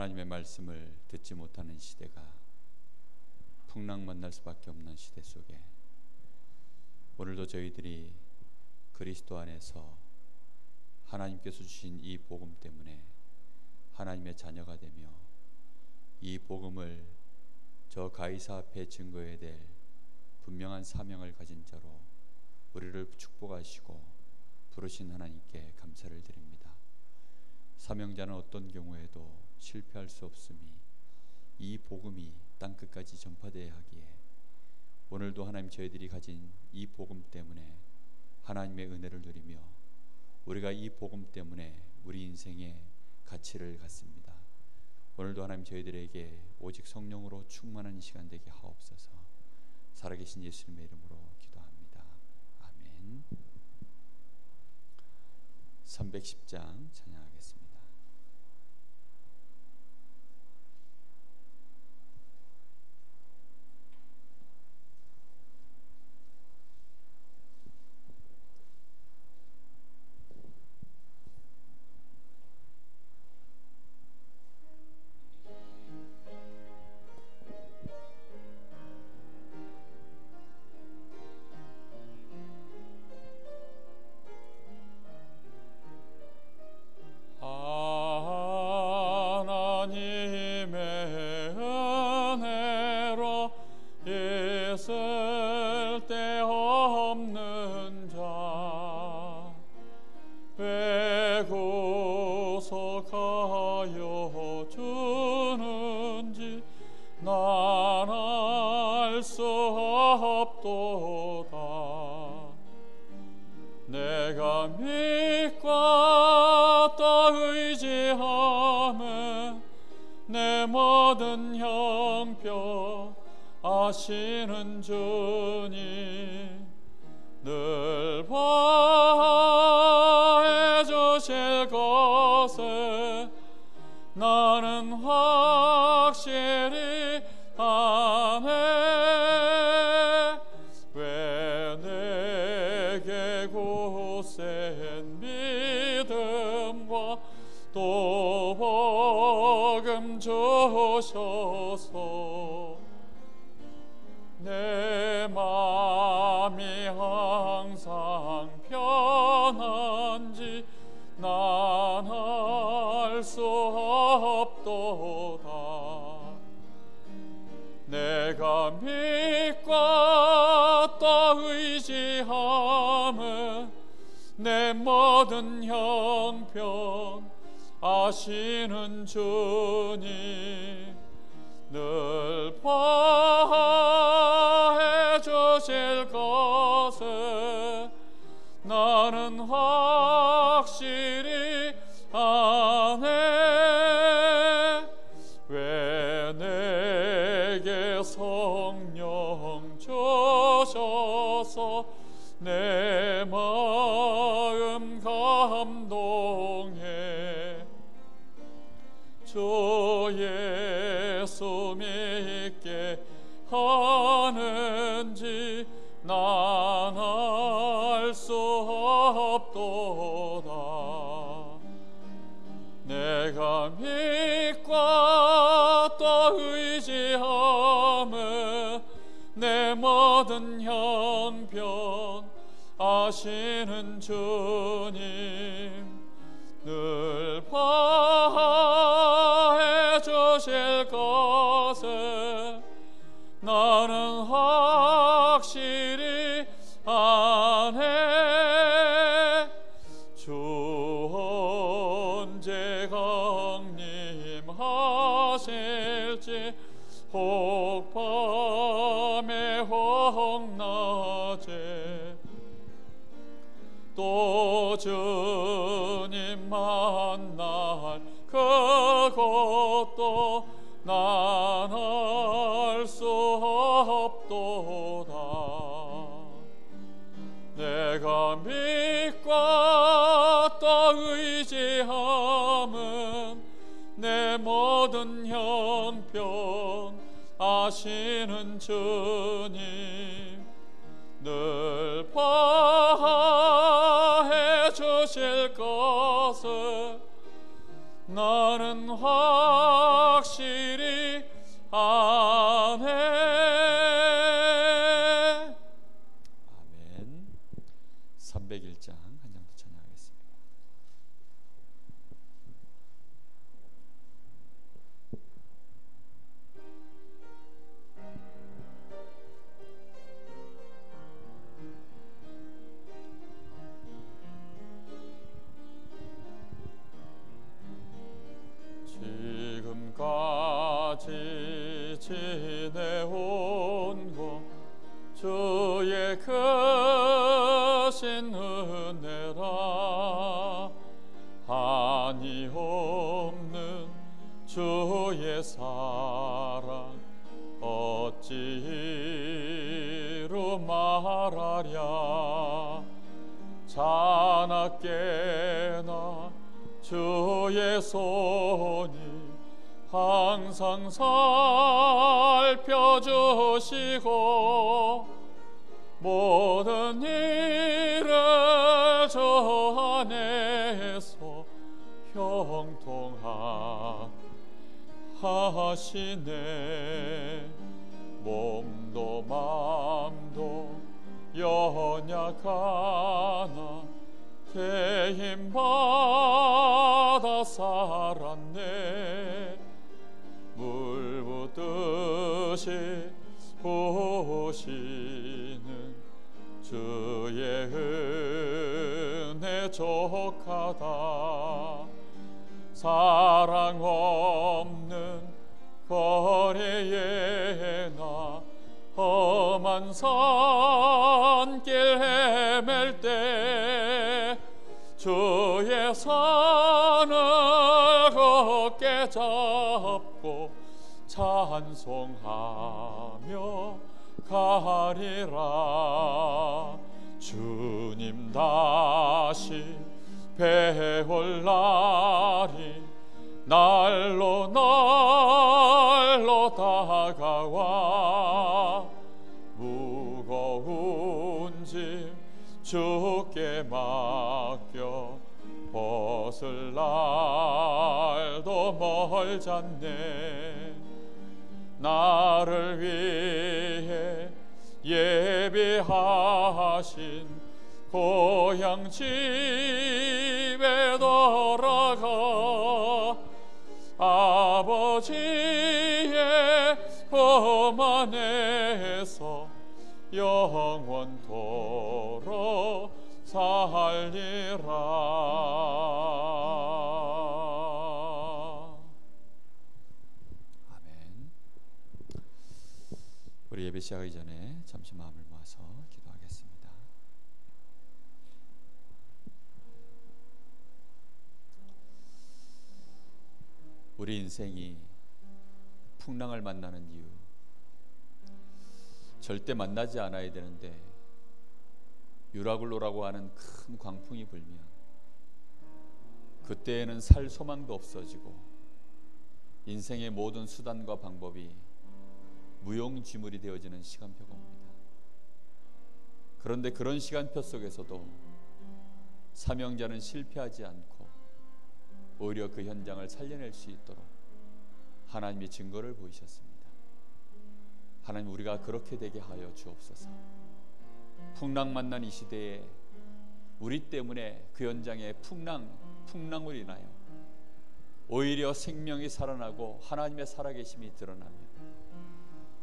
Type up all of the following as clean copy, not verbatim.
하나님의 말씀을 듣지 못하는 시대가 풍랑 만날 수밖에 없는 시대 속에 오늘도 저희들이 그리스도 안에서 하나님께서 주신 이 복음 때문에 하나님의 자녀가 되며 이 복음을 저 가이사 앞에 증거해야 될 분명한 사명을 가진 자로 우리를 축복하시고 부르신 하나님께 감사를 드립니다. 사명자는 어떤 경우에도 실패할 수 없음이 이 복음이 땅끝까지 전파되어야 하기에 오늘도 하나님 저희들이 가진 이 복음 때문에 하나님의 은혜를 누리며 우리가 이 복음 때문에 우리 인생의 가치를 갖습니다. 오늘도 하나님 저희들에게 오직 성령으로 충만한 시간 되게 하옵소서. 살아계신 예수님의 이름으로 기도합니다. 아멘. 310장 찬양하겠습니다. 내가 믿고 또 의지하며 내 모든 형편 아시는 주님 늘 보호해 주실 것을 나는 확실히 아네. 왜 내게 굳센 믿음과 또 복음 주셔서 내 마음이 항상 편한지 난 알 수 없도다. 내가 믿고 또 의지하며 내 모든 형편 아시는 주님 늘 보호해 주실 것을 나는 확실히 아네. 왜 내게 성령 주셔서 내 마음 감동해 주 예수 믿게 하는지 난 알 수 없도다. 내가 믿고 또 의지하며 내 모든 형편 아시는 주님 늘 보호해 주실 것을 나는 확실히 아네. 주 언제 강림하실지 혹 밤에 혹 낮에 또 주님 만날 그것도 난 알 수 없도다. 내가 믿고 또 의지하면 내 모든 형편 아시는 주님 늘 보호해 주실 것을 나는 지내온 것 주의 크신 은혜라. 한이 없는 주의 사랑 어찌 이루 말하랴. 자나깨나 주의 손이 항상 살펴주시고 모든 일을 저 안에서 형통하시네. 몸도 맘도 연약하나 개인받아 살았네. 물 붓듯이 부으시는 주의 은혜 족하다. 사랑 없는 거리에 나 험한 산길 헤맬 때 주의 손을 굳게 잡고 찬송하며 가리라. 주님 다시 배올 날이 날로 날로 다가와 무거운 짐 주께 맡겨 벗을 날도 멀잖네. 나를 위해 예비하신 고향 집에 돌아가 아버지의 품 안에서 영원토록 살리라. 아멘. 우리 예배 시작하기 전에 잠시 마음을 모아서 기도하겠습니다. 우리 인생이 풍랑을 만나는 이유, 절대 만나지 않아야 되는데 유라굴로라고 하는 큰 광풍이 불면 그때에는 살 소망도 없어지고 인생의 모든 수단과 방법이 무용지물이 되어지는 시간표가 옵니다. 그런데 그런 시간표 속에서도 사명자는 실패하지 않고 오히려 그 현장을 살려낼 수 있도록 하나님이 증거를 보이셨습니다. 하나님, 우리가 그렇게 되게 하여 주옵소서. 풍랑 만난 이 시대에 우리 때문에 그 현장에 풍랑으로 인하여 오히려 생명이 살아나고 하나님의 살아계심이 드러나며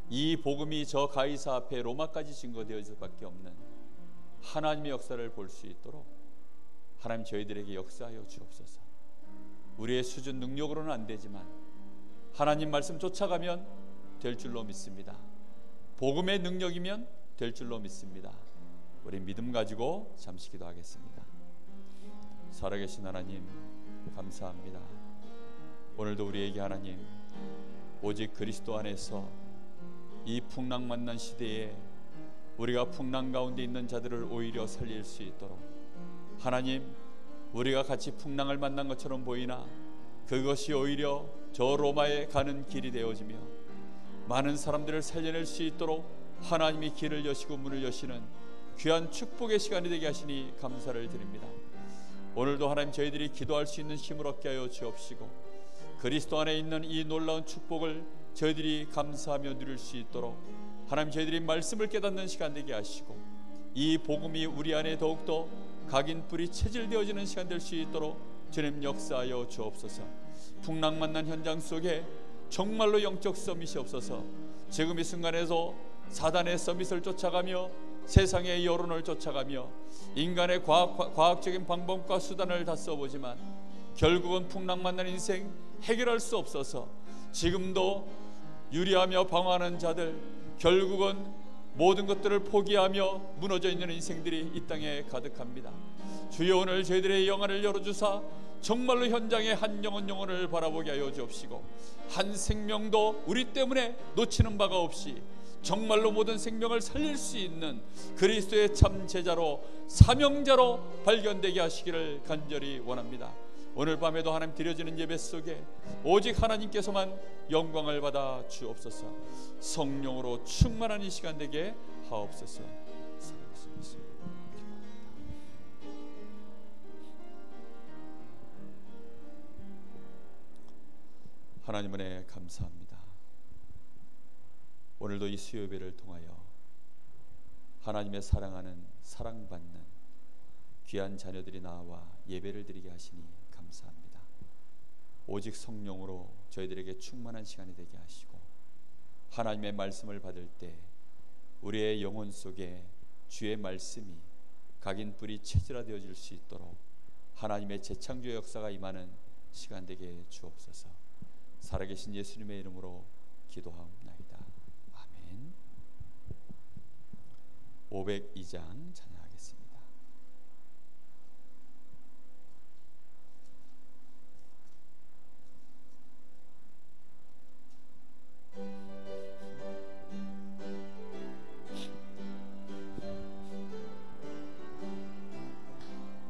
이 복음이 저 가이사 앞에 로마까지 증거되어질 수밖에 없는 하나님의 역사를 볼 수 있도록 하나님 저희들에게 역사하여 주옵소서. 우리의 수준 능력으로는 안 되지만 하나님 말씀 쫓아가면 될 줄로 믿습니다. 복음의 능력이면 될 줄로 믿습니다. 우리 믿음 가지고 잠시 기도하겠습니다. 살아계신 하나님, 감사합니다. 오늘도 우리에게 하나님, 오직 그리스도 안에서 이 풍랑 만난 시대에 우리가 풍랑 가운데 있는 자들을 오히려 살릴 수 있도록 하나님, 우리가 같이 풍랑을 만난 것처럼 보이나 그것이 오히려 저 로마에 가는 길이 되어지며 많은 사람들을 살려낼 수 있도록 하나님이 길을 여시고 문을 여시는 귀한 축복의 시간이 되게 하시니 감사를 드립니다. 오늘도 하나님, 저희들이 기도할 수 있는 힘을 얻게 하여 주옵시고 그리스도 안에 있는 이 놀라운 축복을 저희들이 감사하며 누릴 수 있도록 하나님, 저희들이 말씀을 깨닫는 시간 되게 하시고 이 복음이 우리 안에 더욱더 각인 뿌리 체질되어지는 시간 될 수 있도록 주님 역사하여 주옵소서. 풍랑 만난 현장 속에 정말로 영적 서밋이 없어서 지금 이 순간에서 사단의 서밋을 쫓아가며 세상의 여론을 쫓아가며 인간의 과학적인 방법과 수단을 다 써보지만 결국은 풍랑 만난 인생 해결할 수 없어서 지금도 유리하며 방황하는 자들, 결국은 모든 것들을 포기하며 무너져 있는 인생들이 이 땅에 가득합니다. 주여, 오늘 저희들의 영안을 열어주사 정말로 현장의 한 영혼을 바라보게 하여 주옵시고, 한 생명도 우리 때문에 놓치는 바가 없이 정말로 모든 생명을 살릴 수 있는 그리스도의 참 제자로, 사명자로 발견되게 하시기를 간절히 원합니다. 오늘 밤에도 하나님 드려지는 예배 속에 오직 하나님께서만 영광을 받아 주옵소서. 성령으로 충만한 이 시간 되게 하옵소서. 하나님 은혜 감사합니다. 오늘도 이 수요 예배를 통하여 하나님의 사랑하는, 사랑받는 귀한 자녀들이 나와 예배를 드리게 하시니 감사합니다. 오직 성령으로 저희들에게 충만한 시간이 되게 하시고, 하나님의 말씀을 받을 때 우리의 영혼 속에 주의 말씀이 각인 뿌리 체질화되어질 수 있도록 하나님의 재창조의 역사가 임하는 시간 되게 주옵소서. 살아계신 예수님의 이름으로 기도하옵나이다. 아멘. 502장 찬양하겠습니다.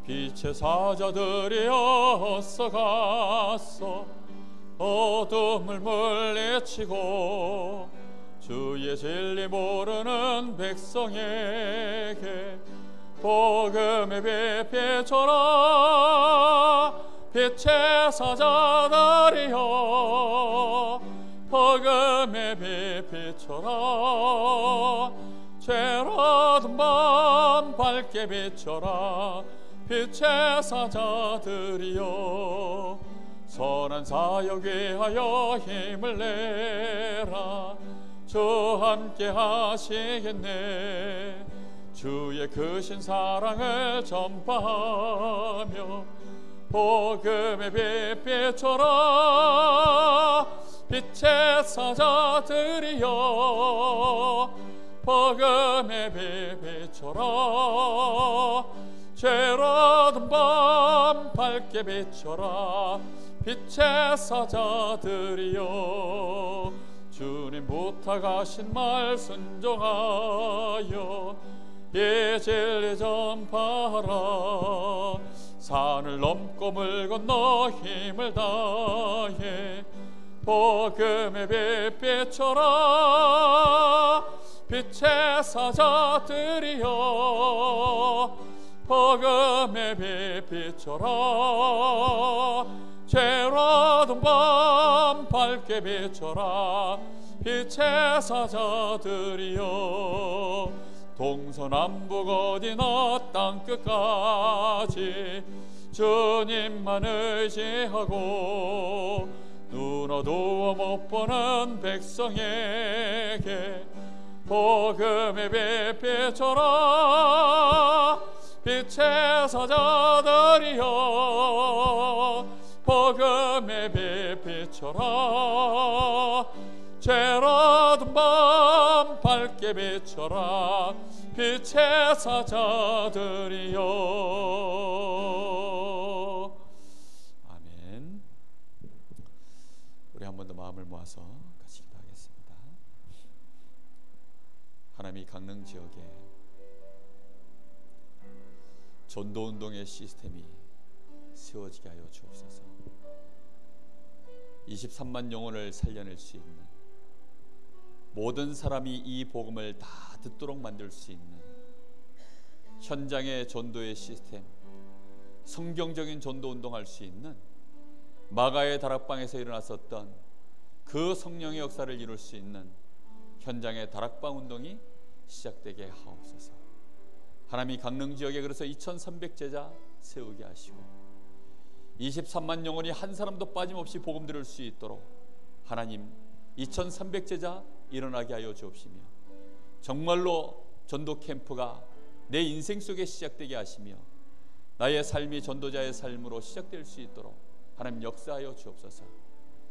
빛의 사자들이 어서 갔어 어둠을 물리치고 주의 진리 모르는 백성에게 복음의 빛 비춰라. 빛의 사자들이여 복음의 빛 비춰라. 죄로든 밤 밝게 비춰라. 빛의 사자들이여 선한 사역 위하여 힘을 내라. 주 함께 하시겠네. 주의 크신 사랑을 전파하며 복음의 빛 비춰라. 빛의 사자들이여 복음의 빛 비춰라. 죄로든 밤 밝게 비춰라. 빛의 사자들이여 주님 부탁하신 말 순종하여 이 진리 전파하라. 산을 넘고 물 건너 힘을 다해 복음의 빛 비춰라. 빛의 사자들이여 복음의 빛 비춰라. 죄로든 밤 밝게 비춰라. 빛의 사자들이여 동서남북 어디나 땅끝까지 주님만 의지하고 눈 어두워 못 보는 백성에게 복음의 빛 비춰라. 빛의 사자들이여 복음의 빛 비춰라. 죄로든 밤 밝게 비춰라. 빛의 사자들이여. 아멘. 우리 한 번 더 마음을 모아서 같이 기도하겠습니다. 하나님이 강릉 지역에 전도운동의 시스템이 세워지게 하여 주옵소서. 23만 영혼을 살려낼 수 있는, 모든 사람이 이 복음을 다 듣도록 만들 수 있는 현장의 전도의 시스템, 성경적인 전도운동할 수 있는 마가의 다락방에서 일어났었던 그 성령의 역사를 이룰 수 있는 현장의 다락방 운동이 시작되게 하옵소서. 하나님이 강릉 지역에 그래서 2300제자 세우게 하시고 23만 영혼이 한 사람도 빠짐없이 복음 들을 수 있도록 하나님 2300제자 일어나게 하여 주옵시며, 정말로 전도 캠프가 내 인생 속에 시작되게 하시며 나의 삶이 전도자의 삶으로 시작될 수 있도록 하나님 역사하여 주옵소서.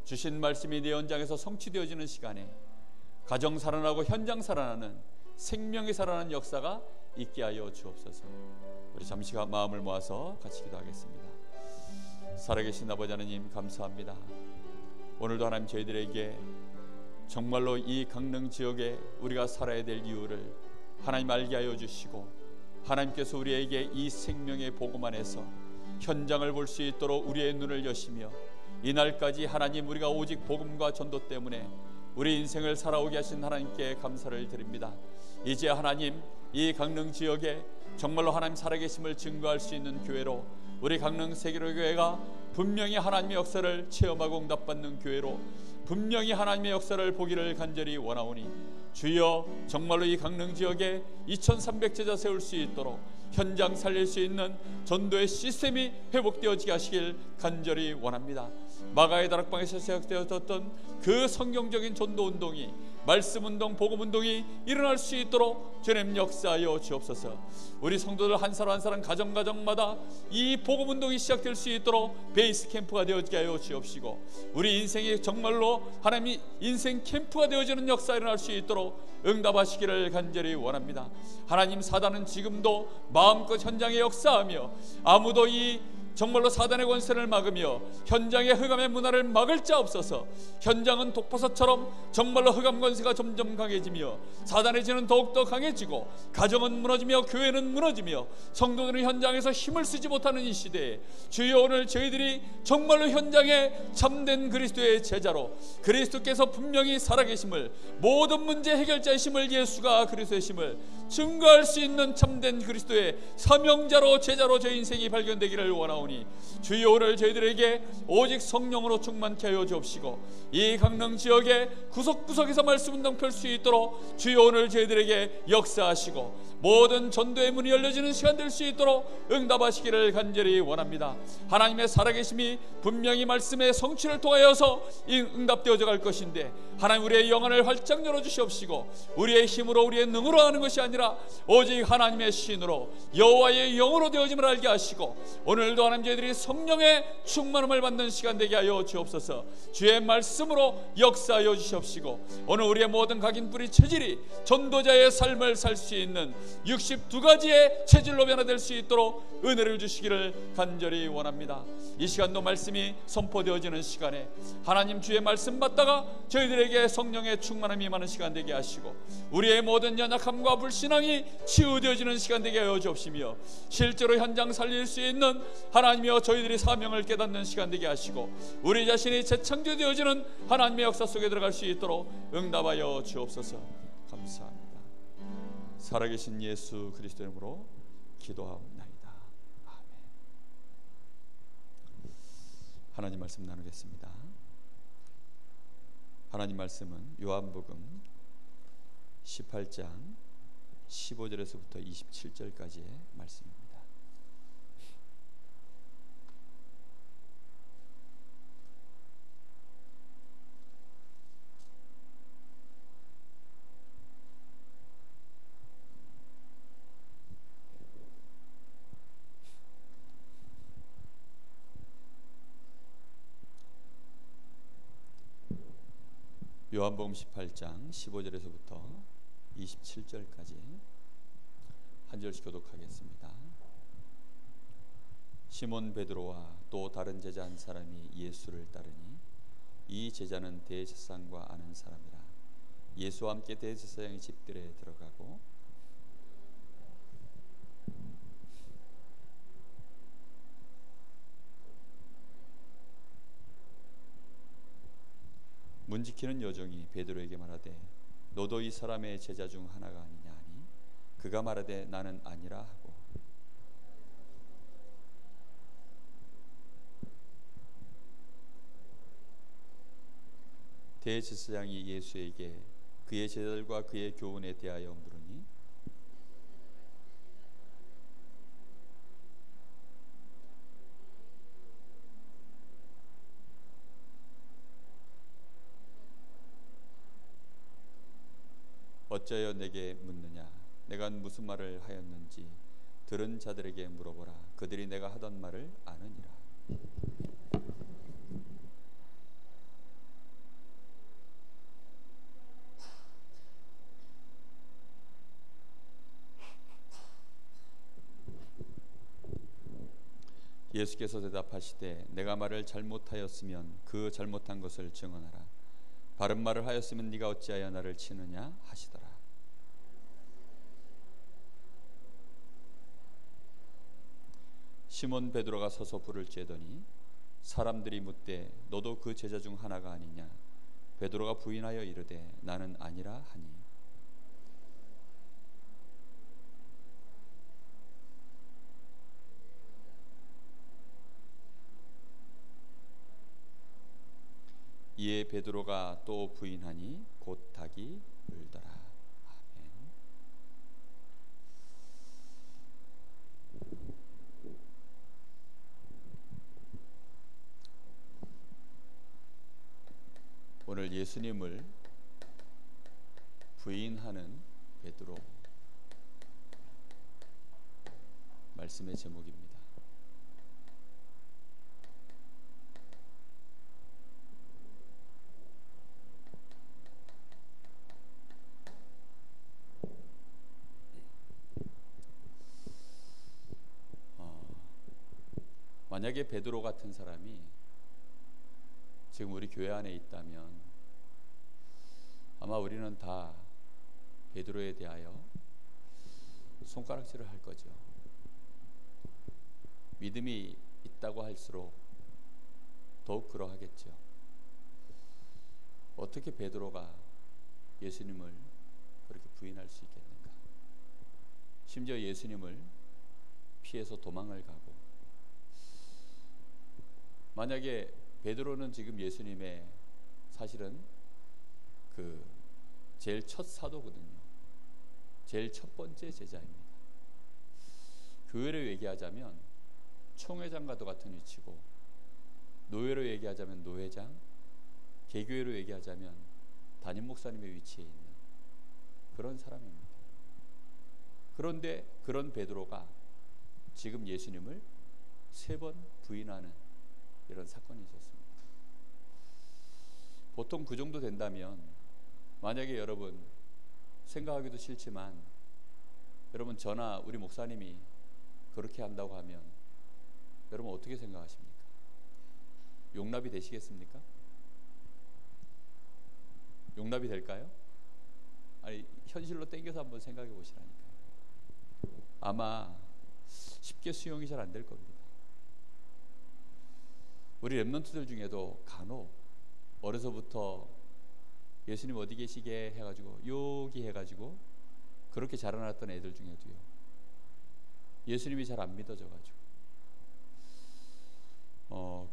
주신 말씀이 내 현장에서 성취되어지는 시간에 가정 살아나고 현장 살아나는 생명이 살아나는 역사가 있게 하여 주옵소서. 우리 잠시 마음을 모아서 같이 기도하겠습니다. 살아계신 아버지 하나님, 감사합니다. 오늘도 하나님 저희들에게 정말로 이 강릉 지역에 우리가 살아야 될 이유를 하나님 알게 하여 주시고, 하나님께서 우리에게 이 생명의 복음 안에서 현장을 볼 수 있도록 우리의 눈을 여시며, 이날까지 하나님 우리가 오직 복음과 전도 때문에 우리 인생을 살아오게 하신 하나님께 감사를 드립니다. 이제 하나님 이 강릉 지역에 정말로 하나님 살아계심을 증거할 수 있는 교회로, 우리 강릉 세계로교회가 분명히 하나님의 역사를 체험하고 응답받는 교회로 분명히 하나님의 역사를 보기를 간절히 원하오니, 주여 정말로 이 강릉 지역에 2300제자 세울 수 있도록 현장 살릴 수 있는 전도의 시스템이 회복되어지게 하시길 간절히 원합니다. 마가의 다락방에서 시작되었던 그 성경적인 전도운동이, 말씀운동, 복음운동이 일어날 수 있도록 주님 역사하여 주옵소서. 우리 성도들 한 사람 한 사람 가정마다 이 복음운동이 시작될 수 있도록 베이스 캠프가 되어지게 하여 주옵시고, 우리 인생이 정말로 하나님이 인생 캠프가 되어지는 역사가 일어날 수 있도록 응답하시기를 간절히 원합니다. 하나님, 사단은 지금도 마음껏 현장에 역사하며 아무도 이 정말로 사단의 권세를 막으며 현장의 흑암의 문화를 막을 자 없어서, 현장은 독버섯처럼 정말로 흑암 권세가 점점 강해지며 사단의 죄는 더욱더 강해지고 가정은 무너지며 교회는 무너지며 성도들은 현장에서 힘을 쓰지 못하는 이 시대에, 주여 오늘 저희들이 정말로 현장에 참된 그리스도의 제자로, 그리스도께서 분명히 살아계심을, 모든 문제 해결자이심을, 예수가 그리스도이심을 증거할 수 있는 참된 그리스도의 사명자로, 제자로 저희 인생이 발견되기를 원하오니, 주여 오늘 저희들에게 오직 성령으로 충만케 하여 주옵시고, 이 강릉 지역의 구석구석에서 말씀운동 펼 수 있도록 주여 오늘 저희들에게 역사하시고, 모든 전도의 문이 열려지는 시간 될 수 있도록 응답하시기를 간절히 원합니다. 하나님의 살아계심이 분명히 말씀의 성취를 통하여서 응답되어져 갈 것인데, 하나님 우리의 영안을 활짝 열어주시옵시고, 우리의 힘으로 우리의 능으로 하는 것이 아니라 오직 하나님의 신으로 여호와의 영으로 되어짐을 알게 하시고, 오늘도 하나님 저희들이 성령의 충만함을 받는 시간 되게 하여 주옵소서. 주의 말씀으로 역사하여 주시옵시고, 오늘 우리의 모든 각인 뿌리 체질이 전도자의 삶을 살 수 있는 62가지의 체질로 변화될 수 있도록 은혜를 주시기를 간절히 원합니다. 이 시간도 말씀이 선포되어지는 시간에 하나님 주의 말씀 받다가 저희들에게 성령의 충만함이 임하는 시간 되게 하시고, 우리의 모든 연약함과 불신앙이 치유되어지는 시간 되게 하여 주옵시며, 실제로 현장 살릴 수 있는 하나님이여 저희들이 사명을 깨닫는 시간 되게 하시고, 우리 자신이 재창조되어지는 하나님의 역사 속에 들어갈 수 있도록 응답하여 주옵소서. 감사합니다. 살아계신 예수 그리스도 이름으로 기도하옵나이다. 아멘. 하나님 말씀 나누겠습니다. 하나님 말씀은 요한복음 18장 15절에서부터 27절까지의 말씀입니다. 요한복음 18장 15절에서부터 27절까지 한 절씩 교독하겠습니다. 시몬 베드로와 또 다른 제자 한 사람이 예수를 따르니, 이 제자는 대제사장과 아는 사람이라 예수와 함께 대제사장의 집들에 들어가고, 문지키는 여종이 베드로에게 말하되 너도 이 사람의 제자 중 하나가 아니냐 하니, 그가 말하되 나는 아니라 하고, 대제사장이 예수에게 그의 제자들과 그의 교훈에 대하여 물으니, 어찌하여 내게 묻느냐? 내가 무슨 말을 하였는지 들은 자들에게 물어보라. 그들이 내가 하던 말을 아느니라. 예수께서 대답하시되 내가 말을 잘못하였으면 그 잘못한 것을 증언하라. 바른 말을 하였으면 네가 어찌하여 나를 치느냐 하시더라. 시몬 베드로가 서서 불을 쬐더니 사람들이 묻되 너도 그 제자 중 하나가 아니냐. 베드로가 부인하여 이르되 나는 아니라 하니. 이에 베드로가 또 부인하니 곧 닭이 울더라. 아멘. 오늘 예수님을 부인하는 베드로 말씀의 제목입니다. 만약에 베드로 같은 사람이 지금 우리 교회 안에 있다면 아마 우리는 다 베드로에 대하여 손가락질을 할 거죠. 믿음이 있다고 할수록 더욱 그러하겠죠. 어떻게 베드로가 예수님을 그렇게 부인할 수 있겠는가? 심지어 예수님을 피해서 도망을 가고, 만약에 베드로는 지금 예수님의 사실은 그 제일 첫 사도거든요. 제일 첫 번째 제자입니다. 교회로 얘기하자면 총회장과도 같은 위치고, 노회로 얘기하자면 노회장, 개교회로 얘기하자면 담임 목사님의 위치에 있는 그런 사람입니다. 그런데 그런 베드로가 지금 예수님을 3번 부인하는 이런 사건이 있었습니다. 보통 그 정도 된다면, 만약에 여러분 생각하기도 싫지만 여러분 저나 우리 목사님이 그렇게 한다고 하면 여러분 어떻게 생각하십니까? 용납이 되시겠습니까? 용납이 될까요? 아니, 현실로 땡겨서 한번 생각해 보시라니까요. 아마 쉽게 수용이 잘 안 될 겁니다. 우리 랩런트들 중에도 간혹 어려서부터 예수님 어디 계시게 해가지고 여기 해가지고 그렇게 자라났던 애들 중에도요, 예수님이 잘 안 믿어져가지고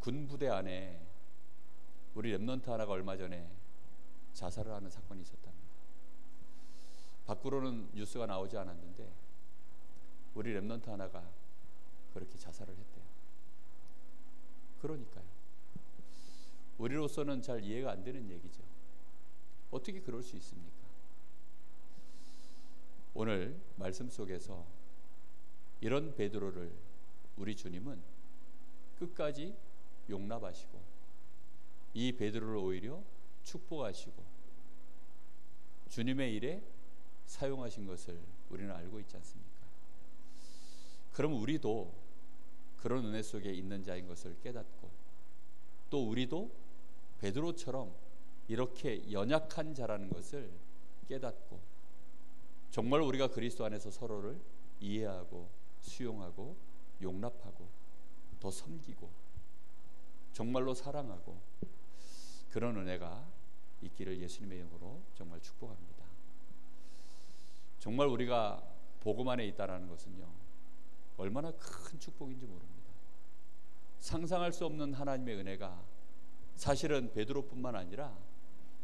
군 부대 안에 우리 랩런트 하나가 얼마 전에 자살을 하는 사건이 있었답니다. 밖으로는 뉴스가 나오지 않았는데 우리 랩런트 하나가 그렇게 자살을 했대요. 그러니까요, 우리로서는 잘 이해가 안 되는 얘기죠. 어떻게 그럴 수 있습니까? 오늘 말씀 속에서 이런 베드로를 우리 주님은 끝까지 용납하시고 이 베드로를 오히려 축복하시고 주님의 일에 사용하신 것을 우리는 알고 있지 않습니까? 그럼 우리도 그런 은혜 속에 있는 자인 것을 깨닫고, 또 우리도 베드로처럼 이렇게 연약한 자라는 것을 깨닫고, 정말 우리가 그리스도 안에서 서로를 이해하고 수용하고 용납하고 더 섬기고 정말로 사랑하고 그런 은혜가 있기를 예수님의 이름으로 정말 축복합니다. 정말 우리가 복음 안에 있다라는 것은요, 얼마나 큰 축복인지 모릅니다. 상상할 수 없는 하나님의 은혜가 사실은 베드로뿐만 아니라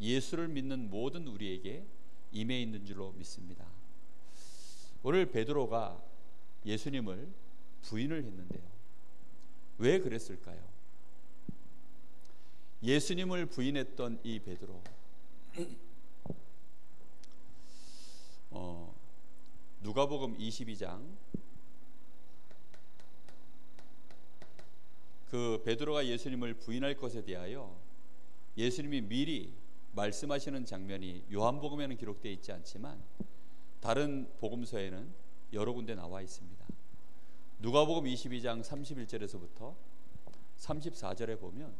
예수를 믿는 모든 우리에게 임해 있는 줄로 믿습니다. 오늘 베드로가 예수님을 부인을 했는데요, 왜 그랬을까요? 예수님을 부인했던 이 베드로, 누가복음 22장, 그 베드로가 예수님을 부인할 것에 대하여 예수님이 미리 말씀하시는 장면이 요한복음에는 기록되어 있지 않지만 다른 복음서에는 여러 군데 나와 있습니다. 누가복음 22장 31절에서부터 34절에 보면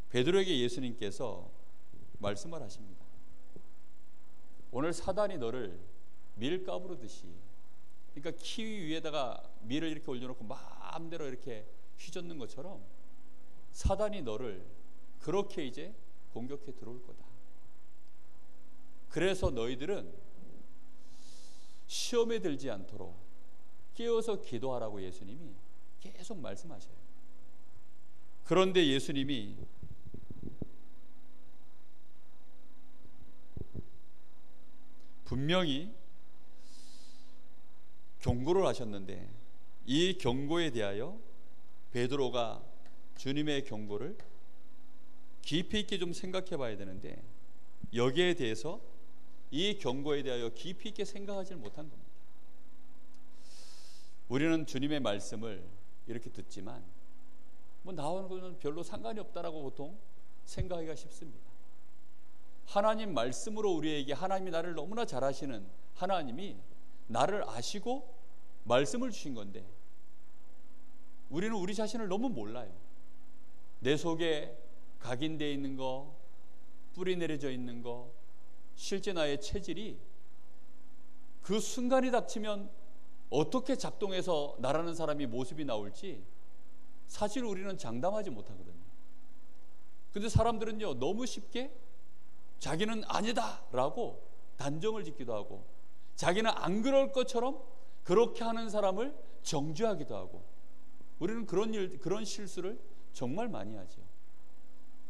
베드로에게 예수님께서 말씀을 하십니다. 오늘 사단이 너를 밀 까부르듯이, 그러니까 키위 위에다가 밀을 이렇게 올려놓고 마음대로 이렇게 휘젓는 것처럼 사단이 너를 그렇게 이제 공격해 들어올 거다. 그래서 너희들은 시험에 들지 않도록 깨어서 기도하라고 예수님이 계속 말씀하셔요. 그런데 예수님이 분명히 경고를 하셨는데 이 경고에 대하여 베드로가 주님의 경고를 깊이 있게 좀 생각해 봐야 되는데 여기에 대해서 이 경고에 대하여 깊이 있게 생각하지 못한 겁니다. 우리는 주님의 말씀을 이렇게 듣지만 뭐 나오는 것은 별로 상관이 없다라고 보통 생각하기가 쉽습니다. 하나님 말씀으로 우리에게 하나님이 나를 너무나 잘 아시는 하나님이 나를 아시고 말씀을 주신 건데 우리는 우리 자신을 너무 몰라요. 내 속에 각인되어 있는 거, 뿌리 내려져 있는 거, 실제 나의 체질이 그 순간이 닥치면 어떻게 작동해서 나라는 사람이 모습이 나올지 사실 우리는 장담하지 못하거든요. 근데 사람들은요 너무 쉽게 자기는 아니다 라고 단정을 짓기도 하고 자기는 안 그럴 것처럼 그렇게 하는 사람을 정죄하기도 하고 우리는 그런 실수를 정말 많이 하죠.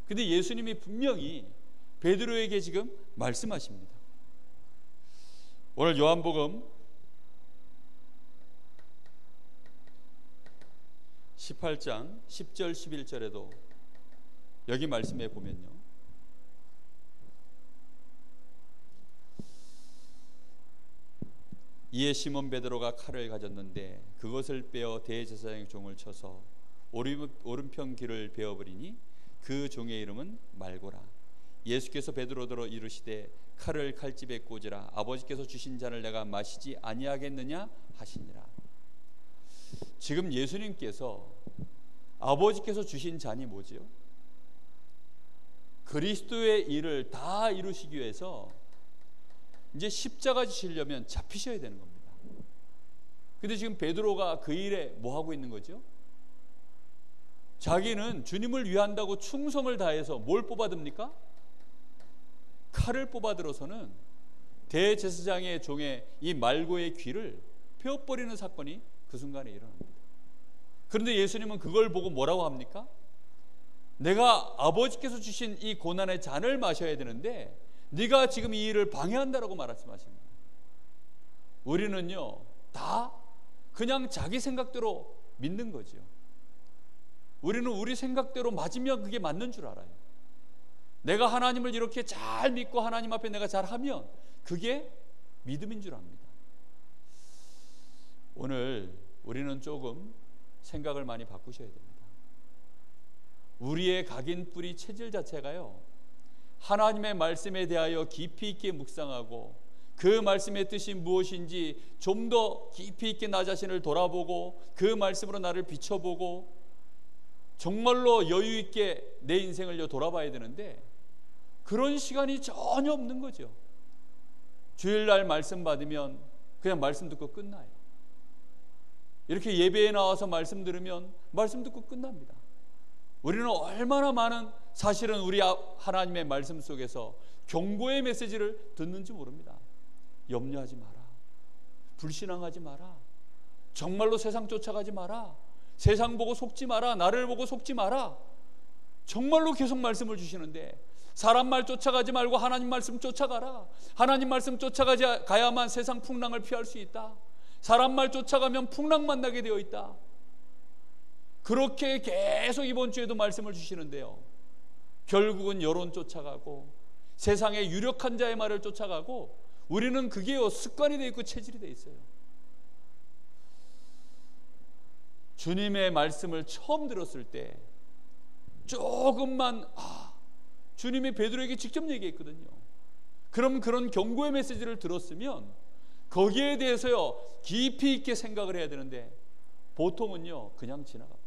근데 예수님이 분명히 베드로에게 지금 말씀하십니다. 오늘 요한복음 18장 10절 11절에도 여기 말씀에 보면요 이에 시몬 베드로가 칼을 가졌는데 그것을 빼어 대제사장의 종을 쳐서 오른편 귀를 베어버리니 그 종의 이름은 말고라. 예수께서 베드로더러 이르시되 칼을 칼집에 꽂으라. 아버지께서 주신 잔을 내가 마시지 아니하겠느냐 하시니라. 지금 예수님께서 아버지께서 주신 잔이 뭐지요? 그리스도의 일을 다 이루시기 위해서 이제 십자가 지시려면 잡히셔야 되는 겁니다. 근데 지금 베드로가 그 일에 뭐 하고 있는 거죠? 자기는 주님을 위한다고 충성을 다해서 뭘 뽑아듭니까? 칼을 뽑아들어서는 대제사장의 종의 이 말고의 귀를 베어버리는 사건이 그 순간에 일어납니다. 그런데 예수님은 그걸 보고 뭐라고 합니까? 내가 아버지께서 주신 이 고난의 잔을 마셔야 되는데 네가 지금 이 일을 방해한다라고 말씀하십니다. 우리는요 다 그냥 자기 생각대로 믿는 거죠. 우리는 우리 생각대로 맞으면 그게 맞는 줄 알아요. 내가 하나님을 이렇게 잘 믿고 하나님 앞에 내가 잘하면 그게 믿음인 줄 압니다. 오늘 우리는 조금 생각을 많이 바꾸셔야 됩니다. 우리의 각인 뿌리 체질 자체가요 하나님의 말씀에 대하여 깊이 있게 묵상하고 그 말씀의 뜻이 무엇인지 좀 더 깊이 있게 나 자신을 돌아보고 그 말씀으로 나를 비춰보고 정말로 여유 있게 내 인생을 돌아봐야 되는데 그런 시간이 전혀 없는 거죠. 주일날 말씀 받으면 그냥 말씀 듣고 끝나요. 이렇게 예배에 나와서 말씀 들으면 말씀 듣고 끝납니다. 우리는 얼마나 많은 사실은 우리 하나님의 말씀 속에서 경고의 메시지를 듣는지 모릅니다. 염려하지 마라. 불신앙하지 마라. 정말로 세상 쫓아가지 마라. 세상 보고 속지 마라. 나를 보고 속지 마라. 정말로 계속 말씀을 주시는데 사람 말 쫓아가지 말고 하나님 말씀 쫓아가라. 하나님 말씀 쫓아가야만 세상 풍랑을 피할 수 있다. 사람 말 쫓아가면 풍랑 만나게 되어 있다. 그렇게 계속 이번 주에도 말씀을 주시는데요 결국은 여론 쫓아가고 세상의 유력한 자의 말을 쫓아가고 우리는 그게 습관이 되어 있고 체질이 되어 있어요. 주님의 말씀을 처음 들었을 때 조금만 주님이 베드로에게 직접 얘기했거든요. 그럼 그런 경고의 메시지를 들었으면 거기에 대해서요 깊이 있게 생각을 해야 되는데 보통은요 그냥 지나가 버려요.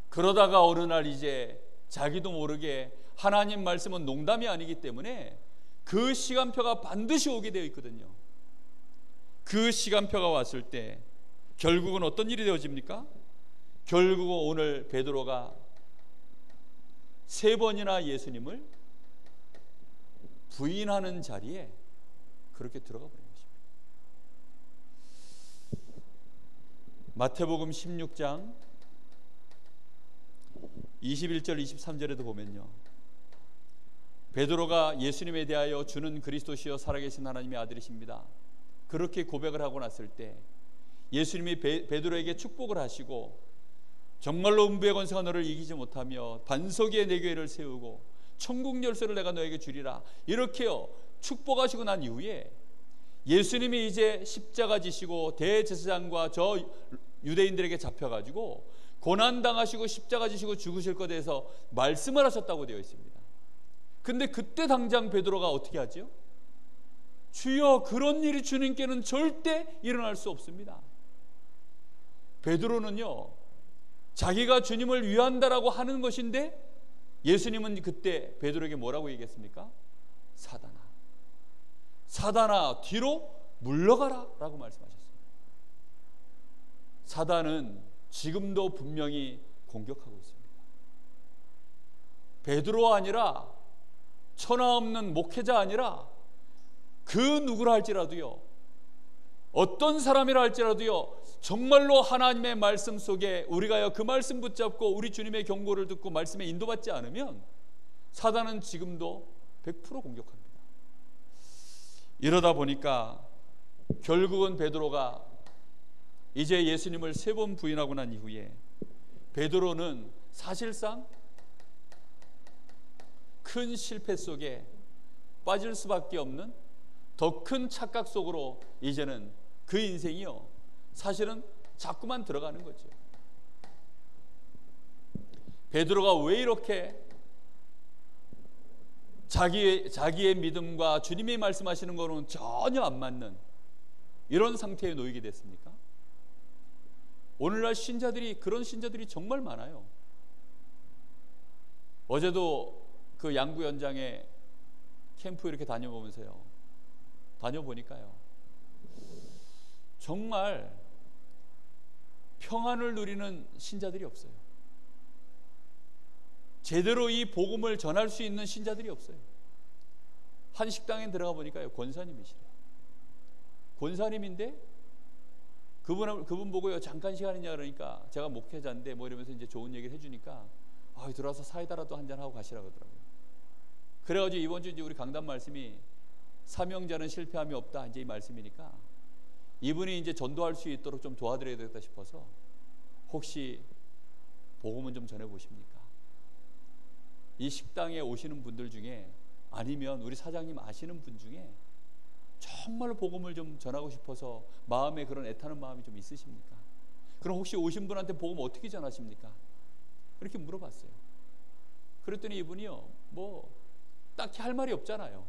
그러다가 어느 날 이제 자기도 모르게 하나님 말씀은 농담이 아니기 때문에 그 시간표가 반드시 오게 되어 있거든요. 그 시간표가 왔을 때 결국은 어떤 일이 되어집니까? 결국은 오늘 베드로가 3번이나 예수님을 부인하는 자리에 그렇게 들어가 버린 것입니다. 마태복음 16장 21절 23절에도 보면요, 베드로가 예수님에 대하여 주는 그리스도시여 살아계신 하나님의 아들이십니다, 그렇게 고백을 하고 났을 때 예수님이 베드로에게 축복을 하시고 정말로 음부의 권세가 너를 이기지 못하며 반석 위에 내 교회를 세우고 천국 열쇠를 내가 너에게 주리라 이렇게요 축복하시고 난 이후에 예수님이 이제 십자가 지시고 대제사장과 저 유대인들에게 잡혀가지고 고난당하시고 십자가 지시고 죽으실 것에 대해서 말씀을 하셨다고 되어 있습니다. 근데 그때 당장 베드로가 어떻게 하죠? 주여, 그런 일이 주님께는 절대 일어날 수 없습니다. 베드로는요 자기가 주님을 위한다라고 하는 것인데 예수님은 그때 베드로에게 뭐라고 얘기했습니까? 사단아 뒤로 물러가라 라고 말씀하셨습니다. 사단은 지금도 분명히 공격하고 있습니다. 베드로가 아니라 천하 없는 목회자 아니라 그 누구라 할지라도요, 어떤 사람이라 할지라도요, 정말로 하나님의 말씀 속에 우리가요 그 말씀 붙잡고 우리 주님의 경고를 듣고 말씀에 인도받지 않으면 사단은 지금도 100% 공격합니다. 이러다 보니까 결국은 베드로가 이제 예수님을 3번 부인하고 난 이후에 베드로는 사실상 큰 실패 속에 빠질 수밖에 없는 더 큰 착각 속으로 이제는 그 인생이요 사실은 자꾸만 들어가는 거죠. 베드로가 왜 이렇게 자기의 믿음과 주님이 말씀하시는 거는 전혀 안 맞는 이런 상태에 놓이게 됐습니까? 오늘날 신자들이, 그런 신자들이 정말 많아요. 어제도 그 양구 연장에 캠프 이렇게 다녀보니까요 정말 평안을 누리는 신자들이 없어요. 제대로 이 복음을 전할 수 있는 신자들이 없어요. 한 식당에 들어가 보니까요 권사님이시래요. 권사님인데 그분 보고요 잠깐 시간이냐 그러니까 제가 목회자인데 뭐 이러면서 이제 좋은 얘기를 해주니까 들어와서 사이다라도 한잔 하고 가시라고 하더라고요. 그래가지고 이번 주 이제 우리 강단 말씀이 사명자는 실패함이 없다 이제 이 말씀이니까 이분이 이제 전도할 수 있도록 좀 도와드려야 되겠다 싶어서 혹시 복음은 좀 전해보십니까? 이 식당에 오시는 분들 중에 아니면 우리 사장님 아시는 분 중에 정말로 복음을 좀 전하고 싶어서 마음에 그런 애타는 마음이 좀 있으십니까? 그럼 혹시 오신 분한테 복음 어떻게 전하십니까? 그렇게 물어봤어요. 그랬더니 이분이요 뭐 딱히 할 말이 없잖아요.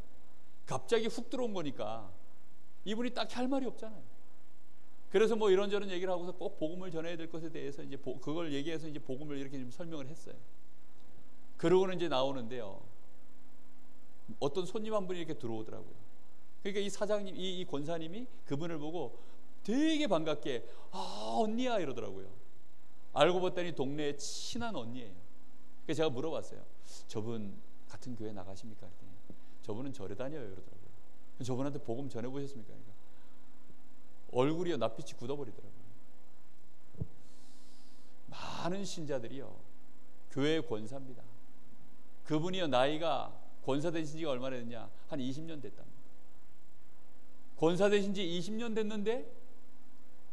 갑자기 훅 들어온 거니까 이분이 딱히 할 말이 없잖아요. 그래서 뭐 이런저런 얘기를 하고서 꼭 복음을 전해야 될 것에 대해서 이제 그걸 얘기해서 이제 복음을 이렇게 좀 설명을 했어요. 그러고는 이제 나오는데요 어떤 손님 한 분이 이렇게 들어오더라고요. 그러니까 이 사장님, 이 권사님이 그분을 보고 되게 반갑게 언니야 이러더라고요. 알고 봤더니 동네에 친한 언니예요. 그래서 제가 물어봤어요. 저분 같은 교회 나가십니까? 그랬더니 저분은 절에 다녀요 이러더라고요. 저분한테 복음 전해보셨습니까? 그러니까 얼굴이요 낯빛이 굳어버리더라고요. 많은 신자들이요 교회 권사입니다. 그분이요 나이가 권사 되신 지가 얼마나 됐냐? 한 20년 됐답니다. 권사 되신 지 20년 됐는데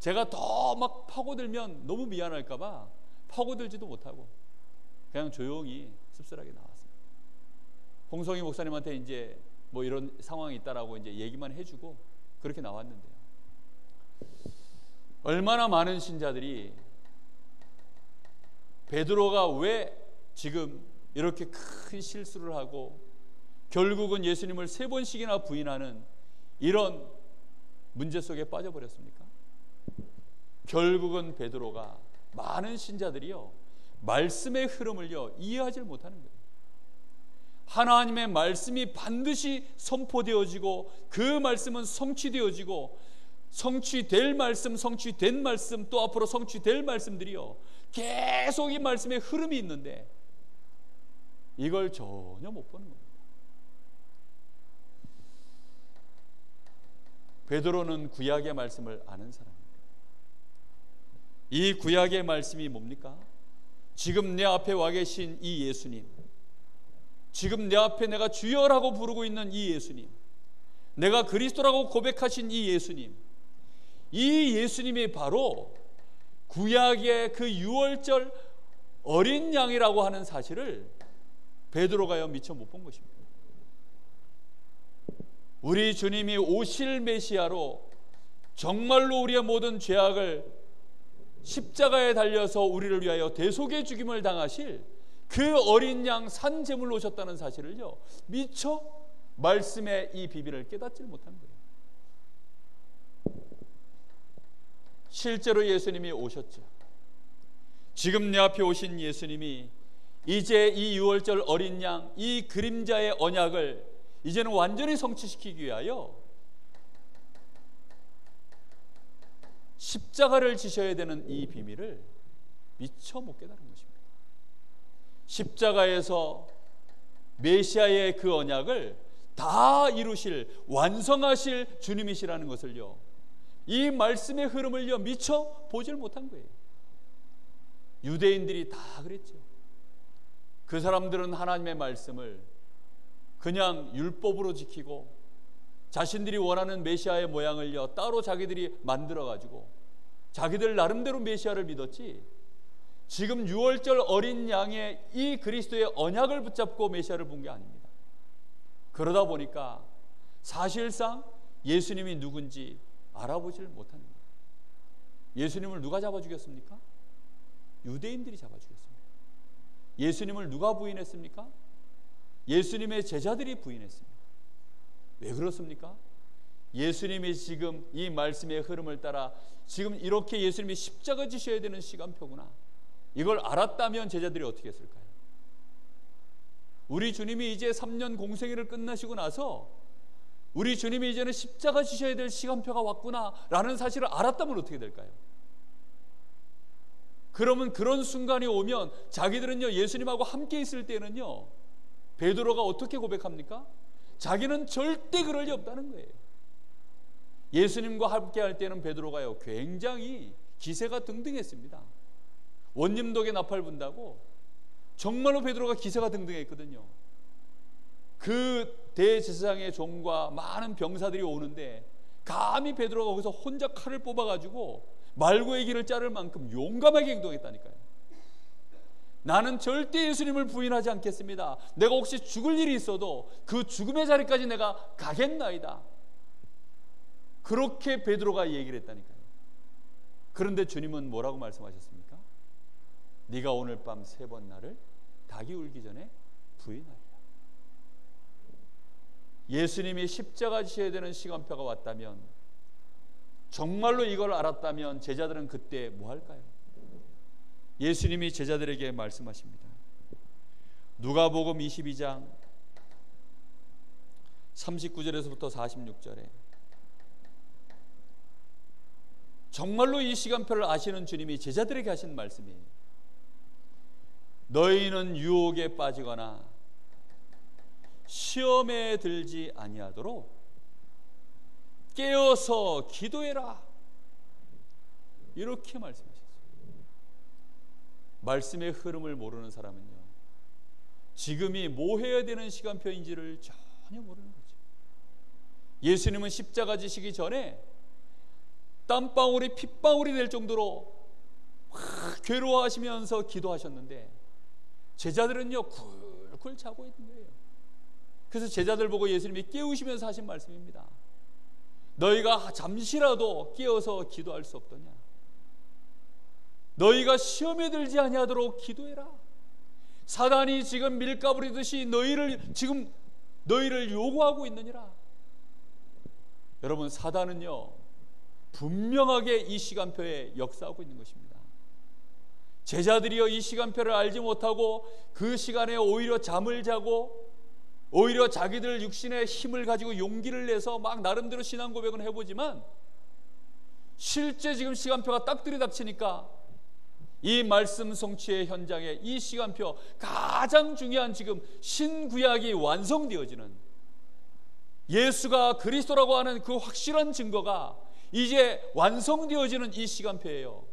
제가 더 막 파고들면 너무 미안할까 봐 파고들지도 못하고 그냥 조용히 씁쓸하게 나왔습니다. 홍성희 목사님한테 이제 뭐 이런 상황이 있다라고 이제 얘기만 해주고 그렇게 나왔는데요. 얼마나 많은 신자들이 베드로가 왜 지금 이렇게 큰 실수를 하고 결국은 예수님을 3번씩이나 부인하는 이런 문제 속에 빠져버렸습니까? 결국은 베드로가 많은 신자들이요 말씀의 흐름을요 이해하지 못하는 거예요. 하나님의 말씀이 반드시 선포되어지고 그 말씀은 성취되어지고 성취될 말씀, 성취된 말씀, 또 앞으로 성취될 말씀들이요 계속 이 말씀의 흐름이 있는데 이걸 전혀 못 보는 겁니다. 베드로는 구약의 말씀을 아는 사람입니다. 이 구약의 말씀이 뭡니까? 지금 내 앞에 와 계신 이 예수님, 지금 내 앞에 내가 주여라고 부르고 있는 이 예수님, 내가 그리스도라고 고백하신 이 예수님, 이 예수님이 바로 구약의 그 유월절 어린 양이라고 하는 사실을 베드로가요 미처 못 본 것입니다. 우리 주님이 오실 메시아로 정말로 우리의 모든 죄악을 십자가에 달려서 우리를 위하여 대속의 죽임을 당하실 그 어린 양 산제물로 오셨다는 사실을요 미처 말씀의 이 비밀을 깨닫지 못한 거예요. 실제로 예수님이 오셨죠. 지금 내 앞에 오신 예수님이 이제 이 유월절 어린 양, 이 그림자의 언약을 이제는 완전히 성취시키기 위하여 십자가를 지셔야 되는 이 비밀을 미처 못 깨달은 것입니다. 십자가에서 메시아의 그 언약을 다 이루실, 완성하실 주님이시라는 것을요 이 말씀의 흐름을요 미처 보질 못한 거예요. 유대인들이 다 그랬죠. 그 사람들은 하나님의 말씀을 그냥 율법으로 지키고 자신들이 원하는 메시아의 모양을요 따로 자기들이 만들어가지고 자기들 나름대로 메시아를 믿었지, 지금 유월절 어린 양의 이 그리스도의 언약을 붙잡고 메시아를 본 게 아닙니다. 그러다 보니까 사실상 예수님이 누군지 알아보지를 못하는 거예요. 예수님을 누가 잡아 죽였습니까? 유대인들이 잡아 죽였습니다. 예수님을 누가 부인했습니까? 예수님의 제자들이 부인했습니다. 왜 그렇습니까? 예수님이 지금 이 말씀의 흐름을 따라 지금 이렇게 예수님이 십자가 지셔야 되는 시간표구나, 이걸 알았다면 제자들이 어떻게 했을까요? 우리 주님이 이제 3년 공생애를 끝나시고 나서 우리 주님이 이제는 십자가 지셔야 될 시간표가 왔구나 라는 사실을 알았다면 어떻게 될까요? 그러면 그런 순간이 오면 자기들은요 예수님하고 함께 있을 때는요 베드로가 어떻게 고백합니까? 자기는 절대 그럴 리 없다는 거예요. 예수님과 함께 할 때는 베드로가요 굉장히 기세가 등등했습니다. 원님독에 나팔 분다고 정말로 베드로가 기세가 등등했거든요. 그 대제사장의 종과 많은 병사들이 오는데 감히 베드로가 거기서 혼자 칼을 뽑아가지고 말고의 길을 자를 만큼 용감하게 행동했다니까요. 나는 절대 예수님을 부인하지 않겠습니다. 내가 혹시 죽을 일이 있어도 그 죽음의 자리까지 내가 가겠나이다. 그렇게 베드로가 얘기를 했다니까요. 그런데 주님은 뭐라고 말씀하셨습니까? 네가 오늘 밤 3번 나를 닭이 울기 전에 부인하리라. 예수님이 십자가 지셔야 되는 시간표가 왔다면, 정말로 이걸 알았다면 제자들은 그때 뭐 할까요? 예수님이 제자들에게 말씀하십니다. 누가복음 22장 39절에서부터 46절에 정말로 이 시간표를 아시는 주님이 제자들에게 하신 말씀이에요. 너희는 유혹에 빠지거나 시험에 들지 아니하도록 깨어서 기도해라. 이렇게 말씀하셨어요. 말씀의 흐름을 모르는 사람은요 지금이 뭐 해야 되는 시간표인지를 전혀 모르는 거죠. 예수님은 십자가 지시기 전에 땀방울이 핏방울이 될 정도로 막 괴로워하시면서 기도하셨는데 제자들은요 굴굴 자고 있는 거예요. 그래서 제자들 보고 예수님이 깨우시면서 하신 말씀입니다. 너희가 잠시라도 깨어서 기도할 수 없더냐? 너희가 시험에 들지 아니하도록 기도해라. 사단이 지금 밀가부리듯이 너희를 요구하고 있느니라. 여러분, 사단은요 분명하게 이 시간표에 역사하고 있는 것입니다. 제자들이여 이 시간표를 알지 못하고 그 시간에 오히려 잠을 자고 오히려 자기들 육신의 힘을 가지고 용기를 내서 막 나름대로 신앙 고백은 해보지만 실제 지금 시간표가 딱 들이닥치니까 이 말씀 성취의 현장에 이 시간표, 가장 중요한 지금 신구약이 완성되어지는, 예수가 그리스도라고 하는 그 확실한 증거가 이제 완성되어지는 이 시간표예요.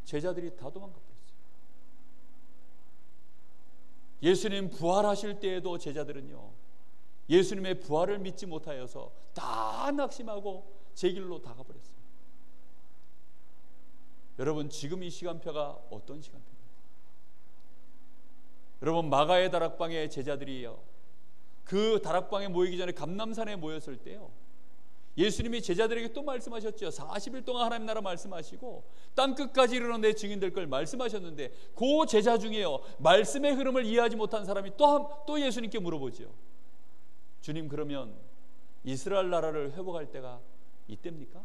제자들이 다 도망가 버렸어요. 예수님 부활하실 때에도 제자들은요 예수님의 부활을 믿지 못하여서 다 낙심하고 제 길로 다 가버렸어요. 여러분, 지금 이 시간표가 어떤 시간표입니까? 여러분, 마가의 다락방의 제자들이요 그 다락방에 모이기 전에 감람산에 모였을 때요 예수님이 제자들에게 또 말씀하셨죠. 40일 동안 하나님 나라 말씀하시고 땅끝까지 이르러 내 증인 될 걸 말씀하셨는데 그 제자 중에요 말씀의 흐름을 이해하지 못한 사람이 또 예수님께 물어보죠. 주님, 그러면 이스라엘 나라를 회복할 때가 이때입니까?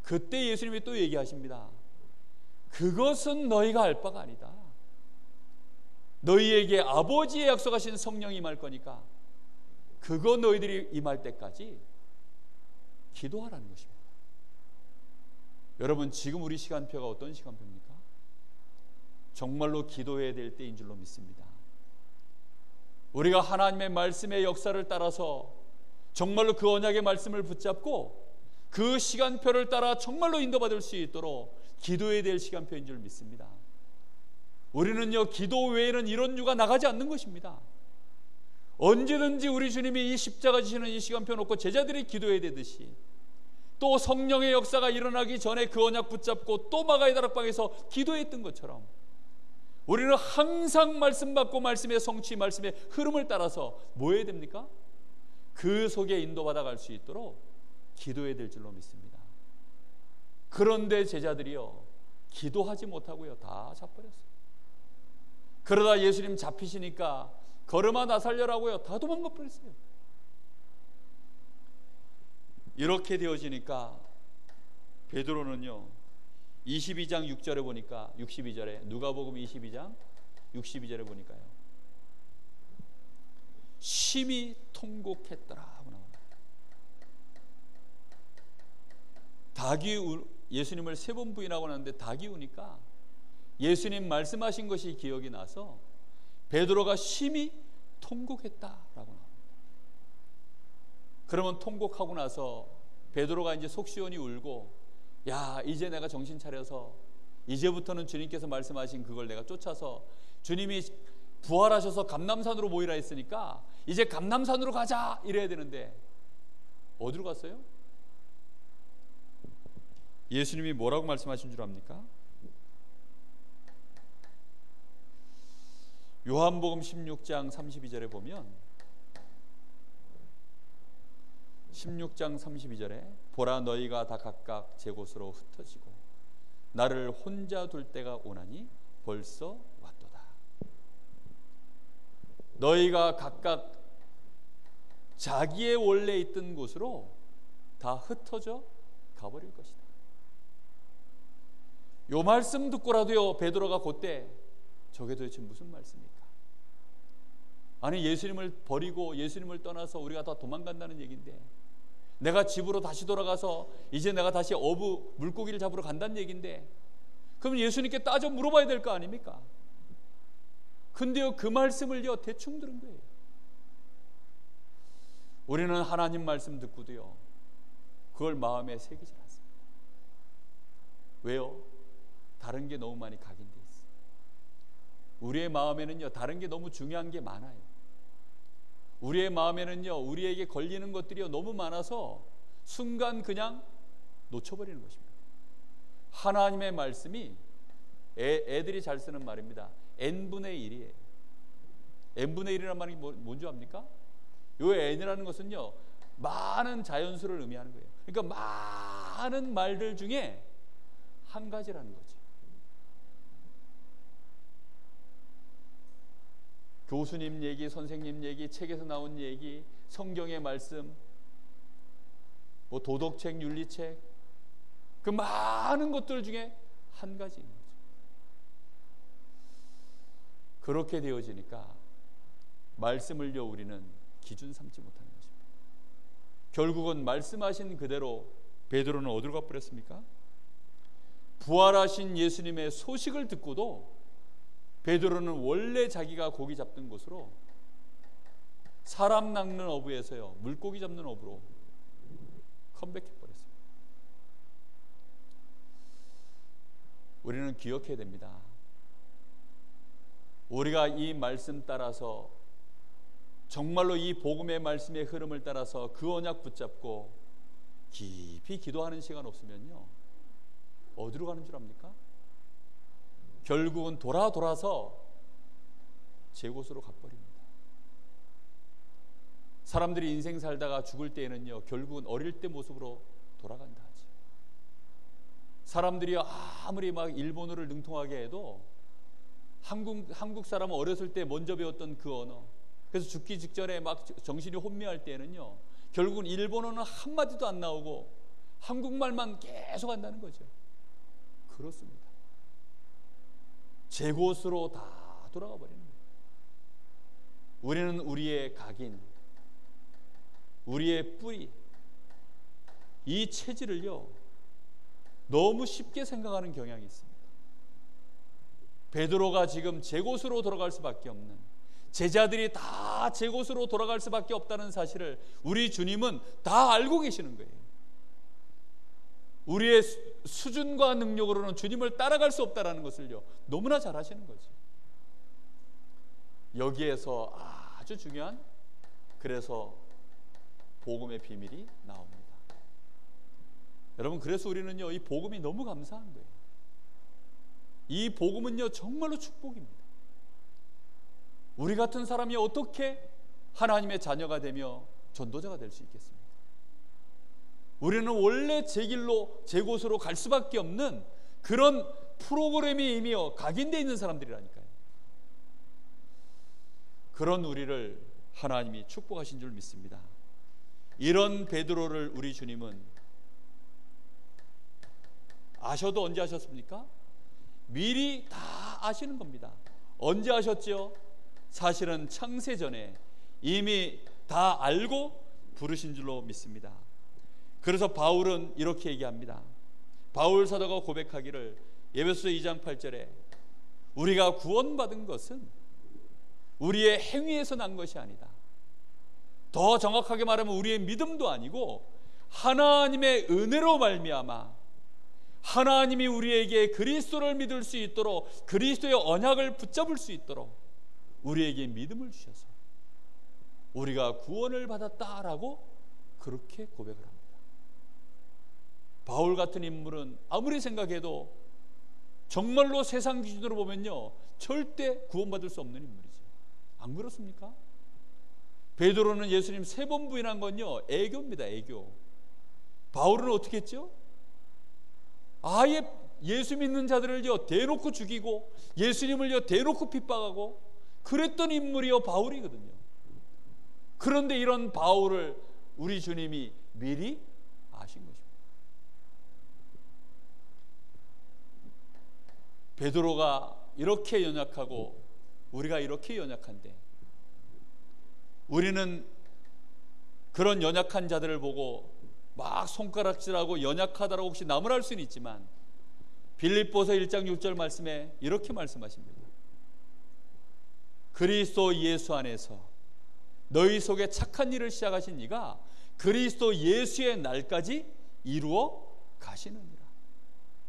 그때 예수님이 또 얘기하십니다. 그것은 너희가 알 바가 아니다. 너희에게 아버지의 약속하신 성령이 임할 거니까 그거 너희들이 임할 때까지 기도하라는 것입니다. 여러분, 지금 우리 시간표가 어떤 시간표입니까? 정말로 기도해야 될 때인 줄로 믿습니다. 우리가 하나님의 말씀의 역사를 따라서 정말로 그 언약의 말씀을 붙잡고 그 시간표를 따라 정말로 인도받을 수 있도록 기도해야 될 시간표인 줄 믿습니다. 우리는요 기도 외에는 이런 유가 나가지 않는 것입니다. 언제든지 우리 주님이 이 십자가 지시는 이 시간표 놓고 제자들이 기도해야 되듯이, 또 성령의 역사가 일어나기 전에 그 언약 붙잡고 또 마가의 다락방에서 기도했던 것처럼 우리는 항상 말씀 받고 말씀의 성취, 말씀의 흐름을 따라서 뭐 해야 됩니까? 그 속에 인도받아 갈 수 있도록 기도해야 될 줄로 믿습니다. 그런데 제자들이요 기도하지 못하고요 다 자버렸어요. 그러다 예수님 잡히시니까 걸음아 나 살려라고요 다 도망가 버렸어요. 이렇게 되어지니까 베드로는요 22장 6절에 보니까 62절에 누가복음 22장 62절에 보니까요 심히 통곡했더라 하고 나옵니다. 닭이 예수님을 3번 부인하고 나는데 닭이 우니까 예수님 말씀하신 것이 기억이 나서 베드로가 심히 통곡했다라고 나옵니다. 그러면 통곡하고 나서 베드로가 이제 속 시원히 울고, 야 이제 내가 정신 차려서 이제부터는 주님께서 말씀하신 그걸 내가 쫓아서, 주님이 부활하셔서 감람산으로 모이라 했으니까 이제 감람산으로 가자 이래야 되는데 어디로 갔어요? 예수님이 뭐라고 말씀하신 줄 압니까? 요한복음 16장 32절에 보면 16장 32절에 보라 너희가 다 각각 제 곳으로 흩어지고 나를 혼자 둘 때가 오나니 벌써 왔도다. 너희가 각각 자기의 원래 있던 곳으로 다 흩어져 가버릴 것이다. 요 말씀 듣고라도요 베드로가 그때 저게 도대체 무슨 말씀입니까? 아니 예수님을 버리고 예수님을 떠나서 우리가 다 도망간다는 얘기인데, 내가 집으로 다시 돌아가서 이제 내가 다시 어부 물고기를 잡으러 간다는 얘기인데, 그럼 예수님께 따져 물어봐야 될 거 아닙니까? 근데요 그 말씀을요 대충 들은 거예요. 우리는 하나님 말씀 듣고도요 그걸 마음에 새기지 않습니다. 왜요? 다른 게 너무 많이 각인돼 있어요. 우리의 마음에는요 다른 게 너무 중요한 게 많아요. 우리의 마음에는요 우리에게 걸리는 것들이 너무 많아서 순간 그냥 놓쳐버리는 것입니다. 하나님의 말씀이 애들이 잘 쓰는 말입니다. n분의 1이에요. n분의 1이라는 말이 뭔지 압니까? 요 n이라는 것은요 많은 자연수를 의미하는 거예요. 그러니까 많은 말들 중에 한 가지라는 거죠. 교수님 얘기, 선생님 얘기, 책에서 나온 얘기, 성경의 말씀, 뭐 도덕책, 윤리책, 그 많은 것들 중에 한 가지인 거죠. 그렇게 되어지니까 말씀을요 우리는 기준 삼지 못하는 것입니다. 결국은 말씀하신 그대로 베드로는 어디로 가버렸습니까? 부활하신 예수님의 소식을 듣고도 베드로는 원래 자기가 고기 잡던 곳으로, 사람 낚는 어부에서요 물고기 잡는 어부로 컴백해버렸습니다. 우리는 기억해야 됩니다. 우리가 이 말씀 따라서, 정말로 이 복음의 말씀의 흐름을 따라서 그 언약 붙잡고 깊이 기도하는 시간 없으면요 어디로 가는 줄 압니까? 결국은 돌아서 제 곳으로 가버립니다. 사람들이 인생 살다가 죽을 때에는요 결국은 어릴 때 모습으로 돌아간다 하지. 사람들이 아무리 막 일본어를 능통하게 해도 한국 사람은 어렸을 때 먼저 배웠던 그 언어, 그래서 죽기 직전에 막 정신이 혼미할 때는요 결국은 일본어는 한마디도 안 나오고 한국말만 계속 한다는 거죠. 그렇습니다. 제 곳으로 다 돌아가 버리는 거예요. 우리는 우리의 각인, 우리의 뿌리, 이 체질을요 너무 쉽게 생각하는 경향이 있습니다. 베드로가 지금 제 곳으로 돌아갈 수밖에 없는, 제자들이 다 제 곳으로 돌아갈 수밖에 없다는 사실을 우리 주님은 다 알고 계시는 거예요. 우리의 수준과 능력으로는 주님을 따라갈 수 없다는 것을요 너무나 잘 아시는 거죠. 여기에서 아주 중요한, 그래서 복음의 비밀이 나옵니다. 여러분, 그래서 우리는요 이 복음이 너무 감사한 거예요. 이 복음은요 정말로 축복입니다. 우리 같은 사람이 어떻게 하나님의 자녀가 되며 전도자가 될 수 있겠습니까? 우리는 원래 제 길로, 제 곳으로 갈 수밖에 없는 그런 프로그램이 이미 각인되어 있는 사람들이라니까요. 그런 우리를 하나님이 축복하신 줄 믿습니다. 이런 베드로를 우리 주님은 아셔도 언제 아셨습니까? 미리 다 아시는 겁니다. 언제 아셨죠? 사실은 창세전에 이미 다 알고 부르신 줄로 믿습니다. 그래서 바울은 이렇게 얘기합니다. 바울 사도가 고백하기를 에베소서 2장 8절에 우리가 구원받은 것은 우리의 행위에서 난 것이 아니다. 더 정확하게 말하면 우리의 믿음도 아니고 하나님의 은혜로 말미암아 하나님이 우리에게 그리스도를 믿을 수 있도록, 그리스도의 언약을 붙잡을 수 있도록 우리에게 믿음을 주셔서 우리가 구원을 받았다라고 그렇게 고백을 합니다. 바울 같은 인물은 아무리 생각해도 정말로 세상 기준으로 보면요 절대 구원받을 수 없는 인물이죠. 안 그렇습니까? 베드로는 예수님 3번 부인한 건요 애교입니다. 애교. 바울은 어떻게 했죠? 아예 예수 믿는 자들을요 대놓고 죽이고 예수님을요 대놓고 핍박하고 그랬던 인물이요 바울이거든요. 그런데 이런 바울을 우리 주님이 미리 아신 것입니다. 베드로가 이렇게 연약하고 우리가 이렇게 연약한데 우리는 그런 연약한 자들을 보고 막 손가락질하고 연약하다라고 혹시 나무랄 수는 있지만 빌립보서 1장 6절 말씀에 이렇게 말씀하십니다. 그리스도 예수 안에서 너희 속에 착한 일을 시작하신 이가 그리스도 예수의 날까지 이루어 가시느니라.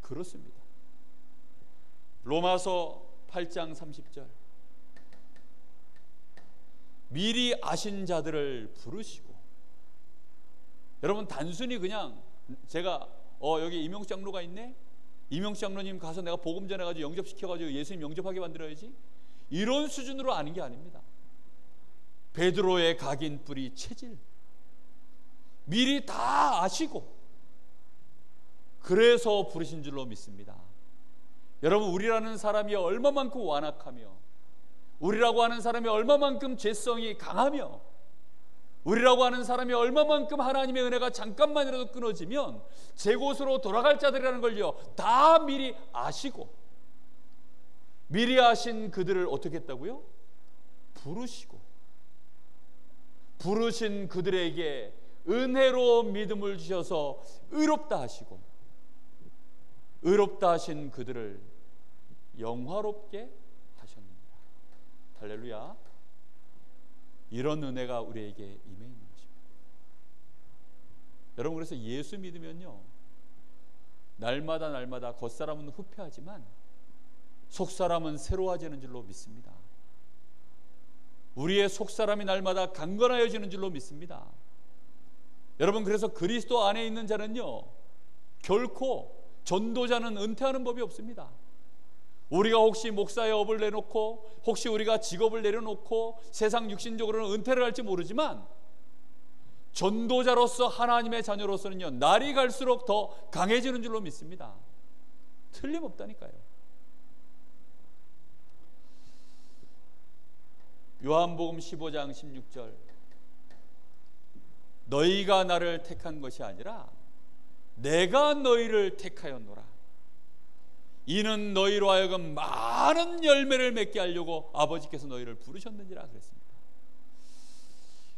그렇습니다. 로마서 8장 30절 미리 아신 자들을 부르시고, 여러분 단순히 그냥 제가 여기 이명수 장로가 있네, 이명수 장로님 가서 내가 복음 전해가지고 영접시켜가지고 예수님 영접하게 만들어야지, 이런 수준으로 아는 게 아닙니다. 베드로의 각인 뿌리 체질 미리 다 아시고 그래서 부르신 줄로 믿습니다. 여러분, 우리라는 사람이 얼마만큼 완악하며 우리라고 하는 사람이 얼마만큼 죄성이 강하며 우리라고 하는 사람이 얼마만큼 하나님의 은혜가 잠깐만이라도 끊어지면 제 곳으로 돌아갈 자들이라는 걸요 다 미리 아시고, 미리 아신 그들을 어떻게 했다고요? 부르시고, 부르신 그들에게 은혜로 믿음을 주셔서 의롭다 하시고, 의롭다 하신 그들을 영화롭게 하셨느니라. 할렐루야. 이런 은혜가 우리에게 임해 있는 것입니다. 여러분, 그래서 예수 믿으면요 날마다 날마다 겉사람은 후패하지만 속사람은 새로워지는 줄로 믿습니다. 우리의 속사람이 날마다 강건하여지는 줄로 믿습니다. 여러분, 그래서 그리스도 안에 있는 자는요 결코 전도자는 은퇴하는 법이 없습니다. 우리가 혹시 목사의 업을 내놓고, 혹시 우리가 직업을 내려놓고 세상 육신적으로는 은퇴를 할지 모르지만, 전도자로서 하나님의 자녀로서는요 날이 갈수록 더 강해지는 줄로 믿습니다. 틀림없다니까요. 요한복음 15장 16절, 너희가 나를 택한 것이 아니라 내가 너희를 택하였노라. 이는 너희로 하여금 많은 열매를 맺게 하려고 아버지께서 너희를 부르셨느니라 그랬습니다.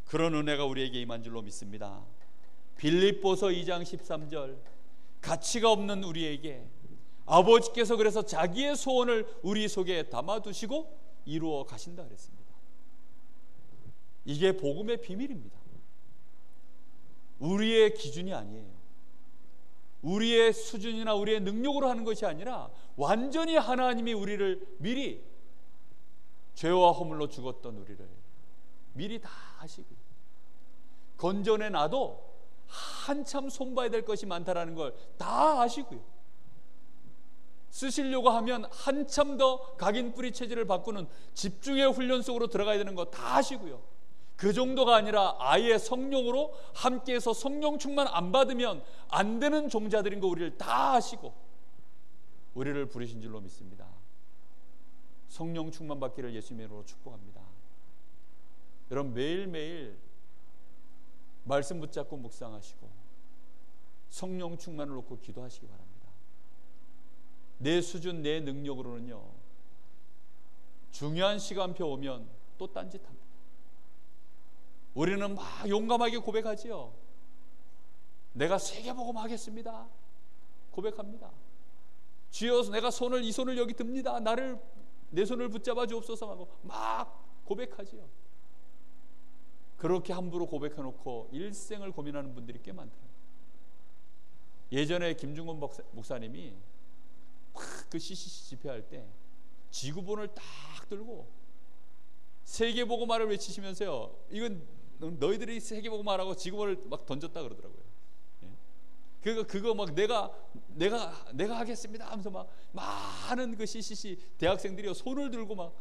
그런 은혜가 우리에게 임한 줄로 믿습니다. 빌립보서 2장 13절, 가치가 없는 우리에게 아버지께서 그래서 자기의 소원을 우리 속에 담아두시고 이루어 가신다 그랬습니다. 이게 복음의 비밀입니다. 우리의 기준이 아니에요. 우리의 수준이나 우리의 능력으로 하는 것이 아니라 완전히 하나님이 우리를 미리, 죄와 허물로 죽었던 우리를 미리 다 하시고, 건져내 놔도 한참 손봐야 될 것이 많다라는 걸 다 아시고요, 쓰시려고 하면 한참 더 각인 뿌리 체질을 바꾸는 집중의 훈련 속으로 들어가야 되는 거 다 아시고요, 그 정도가 아니라 아예 성령으로 함께해서 성령 충만 안 받으면 안 되는 종자들인 거 우리를 다 아시고 우리를 부르신 줄로 믿습니다. 성령 충만 받기를 예수님의 이름으로 축복합니다. 여러분, 매일매일 말씀 붙잡고 묵상하시고 성령 충만을 놓고 기도하시기 바랍니다. 내 수준, 내 능력으로는요 중요한 시간표 오면 또 딴짓합니다. 우리는 막 용감하게 고백하지요. 내가 세계복음 하겠습니다. 고백합니다. 주여, 내가 이 손을 여기 듭니다. 내 손을 붙잡아 주옵소서 하고 막 고백하지요. 그렇게 함부로 고백해놓고 일생을 고민하는 분들이 꽤 많더라고요. 예전에 김중곤 목사님이 그 CCC 집회할 때 지구본을 딱 들고 세계복음화를 외치시면서요, 이건 너희들이 세계복음화라고 지구본을 막 던졌다 그러더라고요. 그거 막 내가 하겠습니다 하면서 막 많은 그 CCC 대학생들이 손을 들고 막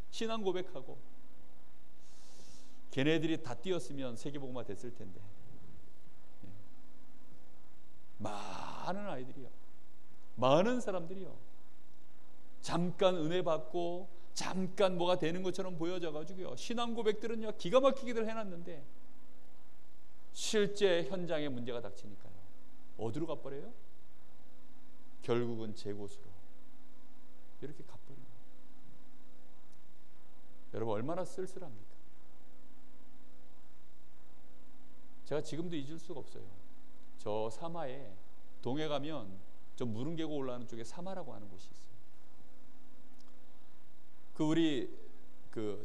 신앙 고백하고, 걔네들이 다 뛰었으면 세계복음화 됐을 텐데 많은 아이들이요, 많은 사람들이요 잠깐 은혜 받고 잠깐 뭐가 되는 것처럼 보여져가지고요 신앙 고백들은요 기가 막히게들 해놨는데 실제 현장에 문제가 닥치니까요 어디로 가버려요? 결국은 제 곳으로 이렇게 가버립니다. 여러분, 얼마나 쓸쓸합니까? 제가 지금도 잊을 수가 없어요. 저 사마에 동해 가면 저 무릉계곡 올라가는 쪽에 사마라고 하는 곳이 있어요. 우리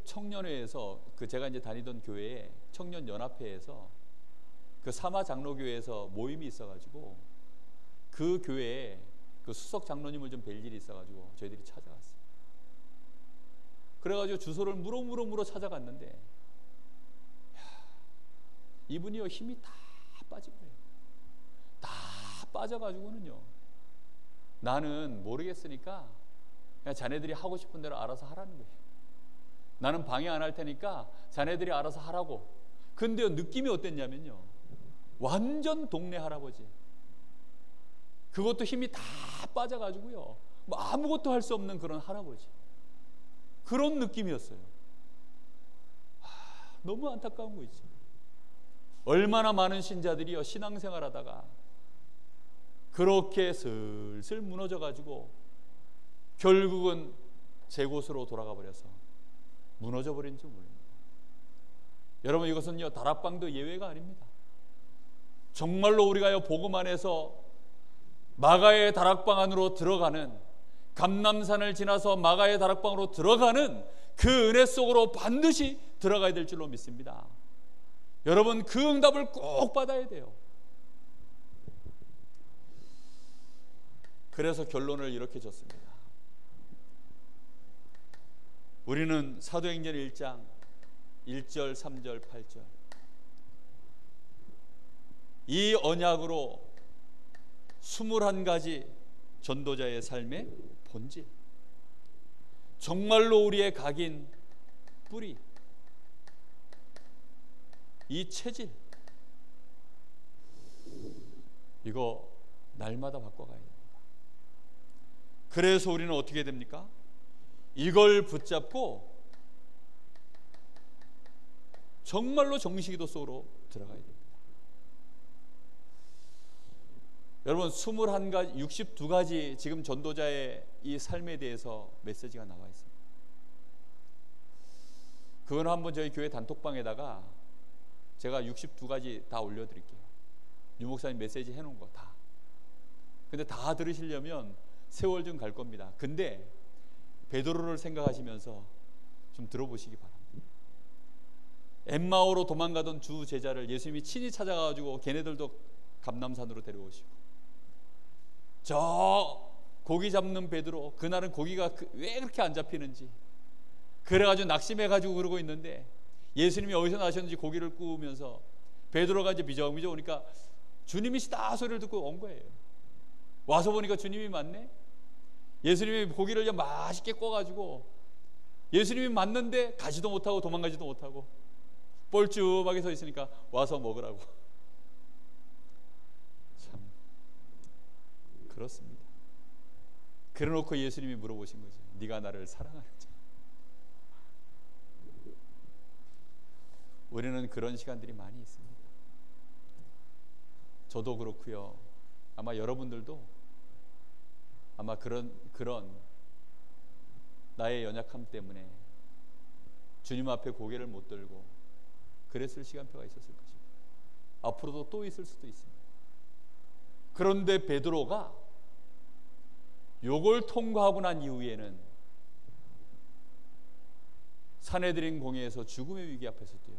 청년회에서 제가 이제 다니던 교회에 청년연합회에서 사마 장로교회에서 모임이 있어가지고 그 교회에 수석 장로님을 좀 뵐 일이 있어가지고 저희들이 찾아갔어요. 그래가지고 주소를 물어 찾아갔는데 이분이요 힘이 다 빠진 거예요. 다 빠져가지고는요 나는 모르겠으니까 그냥 자네들이 하고 싶은 대로 알아서 하라는 거예요. 나는 방해 안 할 테니까 자네들이 알아서 하라고. 근데요 느낌이 어땠냐면요 완전 동네 할아버지, 그것도 힘이 다 빠져가지고요 뭐 아무것도 할 수 없는 그런 할아버지, 그런 느낌이었어요. 너무 안타까운 거 있죠. 얼마나 많은 신자들이요 신앙생활하다가 그렇게 슬슬 무너져 가지고 결국은 제 곳으로 돌아가 버려서 무너져 버린 줄 모릅니다. 여러분, 이것은요 다락방도 예외가 아닙니다. 정말로 우리가요 복음 안에서 마가의 다락방 안으로 들어가는, 감람산을 지나서 마가의 다락방으로 들어가는 그 은혜 속으로 반드시 들어가야 될 줄로 믿습니다. 여러분, 그 응답을 꼭 받아야 돼요. 그래서 결론을 이렇게 줬습니다. 우리는 사도행전 1장 1절, 3절, 8절 이 언약으로 21가지 전도자의 삶의 본질, 정말로 우리의 각인 뿌리, 이 체질, 이거 날마다 바꿔가야 됩니다. 그래서 우리는 어떻게 됩니까? 이걸 붙잡고 정말로 정식기도 속으로 들어가야 됩니다. 여러분, 21가지, 62가지 지금 전도자의 이 삶에 대해서 메시지가 나와 있습니다. 그건 한번 저희 교회 단톡방에다가 제가 62가지 다 올려드릴게요. 유 목사님 메시지 해놓은 거 다. 근데 다 들으시려면 세월 좀 갈 겁니다. 근데 베드로를 생각하시면서 좀 들어보시기 바랍니다. 엠마오로 도망가던 주 제자를 예수님이 친히 찾아가지고 걔네들도 감람산으로 데려오시고, 저 고기 잡는 베드로, 그날은 고기가 왜 그렇게 안 잡히는지 그래가지고 낙심해가지고 그러고 있는데 예수님이 어디서 나셨는지 고기를 구우면서 베드로가 이제 비정비정 오니까 주님이시다 소리를 듣고 온 거예요. 와서 보니까 주님이 맞네. 예수님이 고기를 이제 맛있게 구워가지고 예수님이 맞는데 가지도 못하고 도망가지도 못하고 뻘쭘하게 서 있으니까 와서 먹으라고. 참 그렇습니다. 그래놓고 예수님이 물어보신 거죠. 네가 나를 사랑하는지. 우리는 그런 시간들이 많이 있습니다. 저도 그렇고요. 아마 여러분들도 아마 그런 나의 연약함 때문에 주님 앞에 고개를 못 들고 그랬을 시간표가 있었을 것입니다. 앞으로도 또 있을 수도 있습니다. 그런데 베드로가 요걸 통과하고 난 이후에는 산헤드린 공회에서 죽음의 위기 앞에서도요,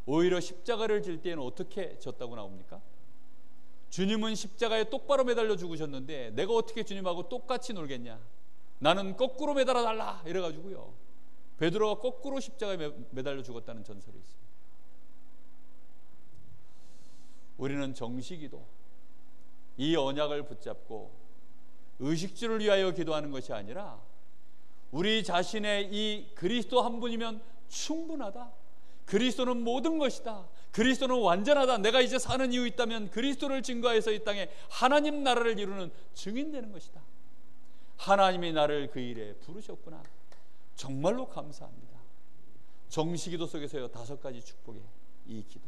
오히려 십자가를 질 때에는 어떻게 졌다고 나옵니까? 주님은 십자가에 똑바로 매달려 죽으셨는데 내가 어떻게 주님하고 똑같이 놀겠냐, 나는 거꾸로 매달아 달라 이래가지고요, 베드로가 거꾸로 십자가에 매달려 죽었다는 전설이 있습니다. 우리는 정식기도, 이 언약을 붙잡고 의식주를 위하여 기도하는 것이 아니라 우리 자신의 이 그리스도 한 분이면 충분하다, 그리스도는 모든 것이다, 그리스도는 완전하다, 내가 이제 사는 이유 있다면 그리스도를 증거해서 이 땅에 하나님 나라를 이루는 증인되는 것이다. 하나님이 나를 그 일에 부르셨구나, 정말로 감사합니다. 정식기도 속에서요 5가지 축복의 이 기도,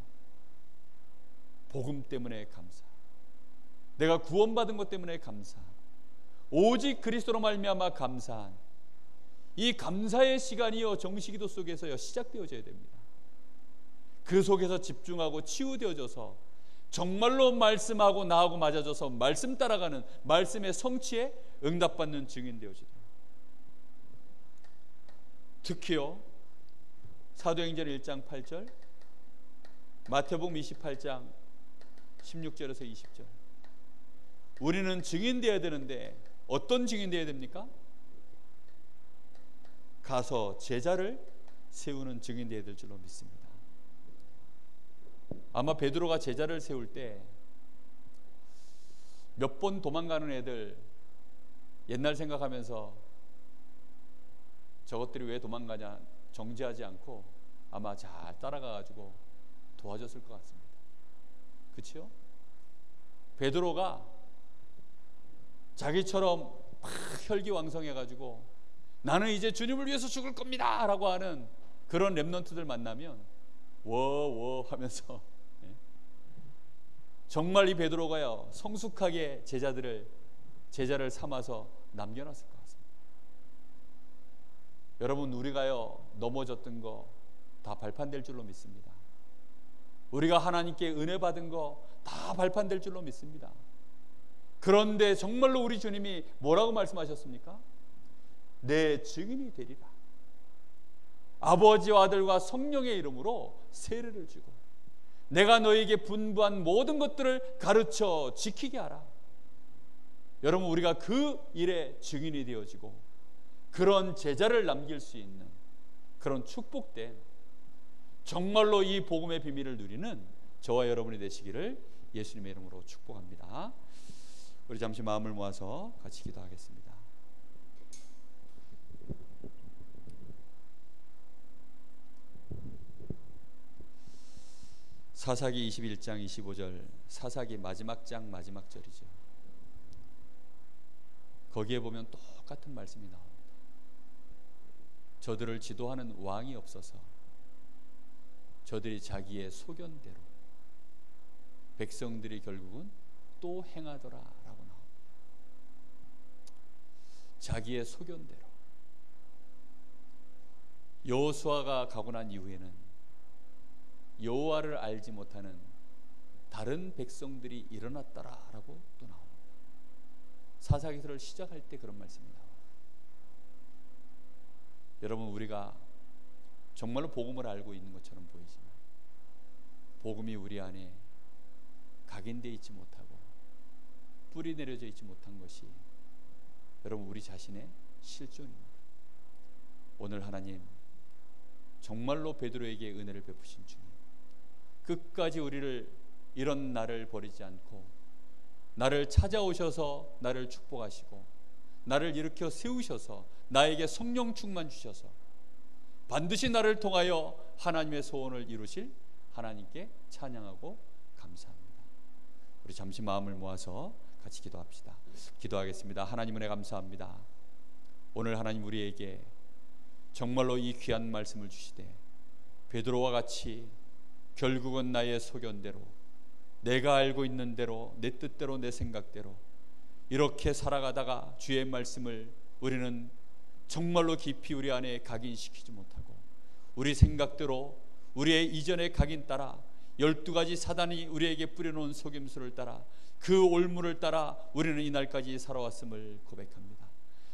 복음 때문에 감사, 내가 구원받은 것 때문에 감사, 오직 그리스도로 말미암아 감사한 이 감사의 시간이요 정식기도 속에서요 시작되어져야 됩니다. 그 속에서 집중하고 치유되어져서 정말로 말씀하고 나하고 맞아져서 말씀 따라가는, 말씀의 성취에 응답받는 증인 되어지도록. 특히요 사도행전 1장 8절, 마태복음 28장 16절에서 20절, 우리는 증인 되어야 되는데 어떤 증인 되어야 됩니까? 가서 제자를 세우는 증인 되어야 될 줄로 믿습니다. 아마 베드로가 제자를 세울 때 몇 번 도망가는 애들 옛날 생각하면서 저것들이 왜 도망가냐 정죄하지 않고 아마 잘 따라가가지고 도와줬을 것 같습니다. 그렇죠? 베드로가 자기처럼 막 혈기왕성해가지고 나는 이제 주님을 위해서 죽을 겁니다 라고 하는 그런 렘넌트들 만나면 워워 하면서 정말 이 베드로가요 성숙하게 제자를 삼아서 남겨놨을 것 같습니다. 여러분, 우리가요 넘어졌던 거 다 발판될 줄로 믿습니다. 우리가 하나님께 은혜 받은 거 다 발판될 줄로 믿습니다. 그런데 정말로 우리 주님이 뭐라고 말씀하셨습니까? 내 증인이 되리라. 아버지와 아들과 성령의 이름으로 세례를 주고 내가 너에게 분부한 모든 것들을 가르쳐 지키게 하라. 여러분, 우리가 그 일의 증인이 되어지고 그런 제자를 남길 수 있는 그런 축복된, 정말로 이 복음의 비밀을 누리는 저와 여러분이 되시기를 예수님의 이름으로 축복합니다. 우리 잠시 마음을 모아서 같이 기도하겠습니다. 사사기 21장 25절, 사사기 마지막 장 마지막 절이죠. 거기에 보면 똑같은 말씀이 나옵니다. 저들을 지도하는 왕이 없어서 저들이 자기의 소견대로 백성들이 결국은 또 행하더라 라고 나옵니다. 자기의 소견대로. 여호수아가 가고 난 이후에는 여호와를 알지 못하는 다른 백성들이 일어났더라라고 또 나옵니다. 사사기서를 시작할 때 그런 말씀이 나와요. 여러분, 우리가 정말로 복음을 알고 있는 것처럼 보이지만 복음이 우리 안에 각인되어 있지 못하고 뿌리 내려져 있지 못한 것이 여러분 우리 자신의 실존입니다. 오늘 하나님 정말로 베드로에게 은혜를 베푸신 주님, 끝까지 우리를 이런 나를 버리지 않고 나를 찾아오셔서 나를 축복하시고 나를 일으켜 세우셔서 나에게 성령 충만 주셔서 반드시 나를 통하여 하나님의 소원을 이루실 하나님께 찬양하고 감사합니다. 우리 잠시 마음을 모아서 같이 기도합시다. 기도하겠습니다. 하나님 은혜 감사합니다. 오늘 하나님 우리에게 정말로 이 귀한 말씀을 주시되 베드로와 같이 결국은 나의 소견대로, 내가 알고 있는 대로, 내 뜻대로, 내 생각대로 이렇게 살아가다가 주의 말씀을 우리는 정말로 깊이 우리 안에 각인시키지 못하고 우리 생각대로 우리의 이전의 각인 따라 12가지 사단이 우리에게 뿌려놓은 속임수를 따라 그 올무를 따라 우리는 이날까지 살아왔음을 고백합니다.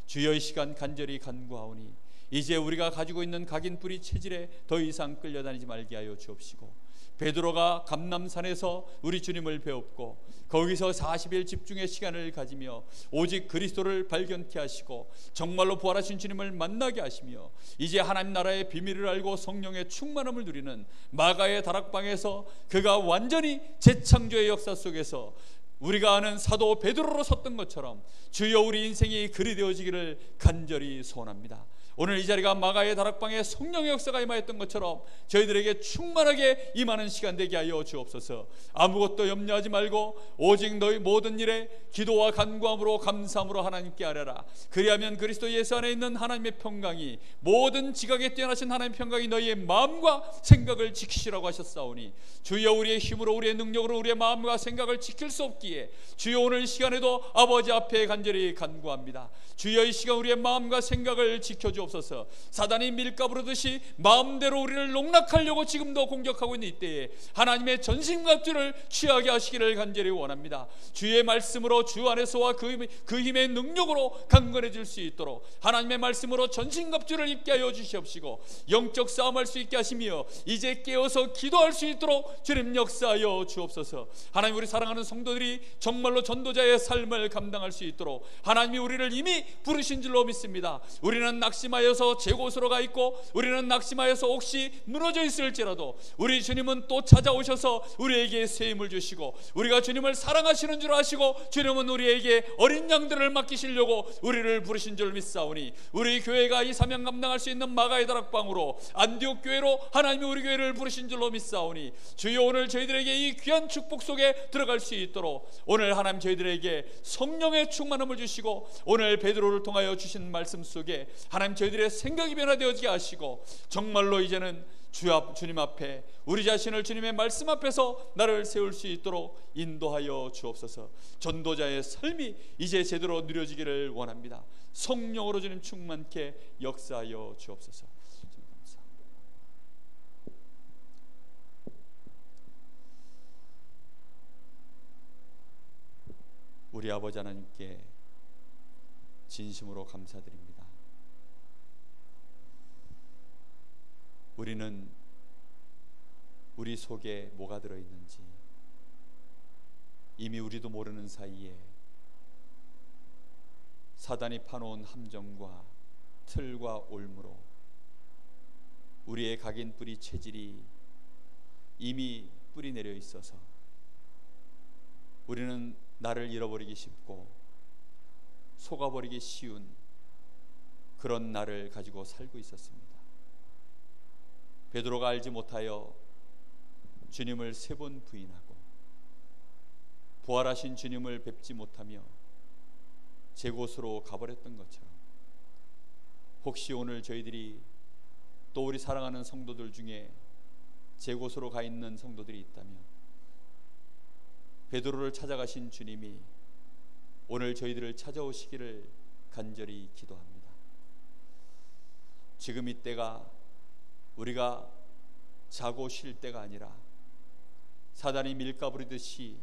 주여, 이 시간 간절히 간구하오니 이제 우리가 가지고 있는 각인 뿌리 체질에 더 이상 끌려다니지 말게 하여 주옵시고, 베드로가 감람산에서 우리 주님을 배웠고 거기서 40일 집중의 시간을 가지며 오직 그리스도를 발견케 하시고 정말로 부활하신 주님을 만나게 하시며 이제 하나님 나라의 비밀을 알고 성령의 충만함을 누리는 마가의 다락방에서 그가 완전히 재창조의 역사 속에서 우리가 아는 사도 베드로로 섰던 것처럼 주여, 우리 인생이 그리 되어지기를 간절히 소원합니다. 오늘 이 자리가 마가의 다락방에 성령의 역사가 임하였던 것처럼 저희들에게 충만하게 임하는 시간 되게 하여 주옵소서. 아무것도 염려하지 말고 오직 너희 모든 일에 기도와 간구함으로 감사함으로 하나님께 아뢰라. 그리하면 그리스도 예수 안에 있는 하나님의 평강이, 모든 지각에 뛰어나신 하나님의 평강이 너희의 마음과 생각을 지키시라고 하셨사오니 주여, 우리의 힘으로 우리의 능력으로 우리의 마음과 생각을 지킬 수 없기에 주여, 오늘 이 시간에도 아버지 앞에 간절히 간구합니다. 주여, 이 시간 우리의 마음과 생각을 지켜주옵소서. 사단이 밀가부르듯이 마음대로 우리를 농락하려고 지금도 공격하고 있는 이때에 하나님의 전신갑주를 취하게 하시기를 간절히 원합니다. 주의 말씀으로 주 안에서와 그 힘의 능력으로 강건해질 수 있도록 하나님의 말씀으로 전신갑주를 입게 하여 주시옵시고 영적 싸움할 수 있게 하시며 이제 깨어서 기도할 수 있도록 주님 역사하여 주옵소서. 하나님, 우리 사랑하는 성도들이 정말로 전도자의 삶을 감당할 수 있도록 하나님이 우리를 이미 부르신 줄로 믿습니다. 우리는 낙심하여서 제곳으로 가 있고 우리는 낙심하여서 혹시 무너져 있을지라도 우리 주님은 또 찾아오셔서 우리에게 새 힘을 주시고 우리가 주님을 사랑하시는 줄 아시고 주님은 우리에게 어린 양들을 맡기시려고 우리를 부르신 줄 믿사오니 우리 교회가 이 사명 감당할 수 있는 마가의 다락방으로 안디옥 교회로 하나님이 우리 교회를 부르신 줄로 믿사오니 주여, 오늘 저희들에게 이 귀한 축복 속에 들어갈 수 있도록 오늘 하나님 저희들에게 성령의 충만함을 주시고 오늘 베드로를 통하여 주신 말씀 속에 하나님 저희들의 생각이 변화되어지게 하시고 정말로 이제는 주님 앞에 우리 자신을 주님의 말씀 앞에서 나를 세울 수 있도록 인도하여 주옵소서. 전도자의 삶이 이제 제대로 누려지기를 원합니다. 성령으로 주님 충만케 역사하여 주옵소서. 감사합니다. 우리 아버지 하나님께 진심으로 감사드립니다. 우리는 우리 속에 뭐가 들어있는지 이미 우리도 모르는 사이에 사단이 파놓은 함정과 틀과 올무로 우리의 각인 뿌리 체질이 이미 뿌리 내려 있어서 우리는 나를 잃어버리기 쉽고 속아버리기 쉬운 그런 나를 가지고 살고 있었습니다. 베드로가 알지 못하여 주님을 3번 부인하고 부활하신 주님을 뵙지 못하며 제 곳으로 가버렸던 것처럼 혹시 오늘 저희들이 또 우리 사랑하는 성도들 중에 제 곳으로 가 있는 성도들이 있다면 베드로를 찾아가신 주님이 오늘 저희들을 찾아오시기를 간절히 기도합니다. 지금 이때가 우리가 자고 쉴 때가 아니라 사단이 밀가부리듯이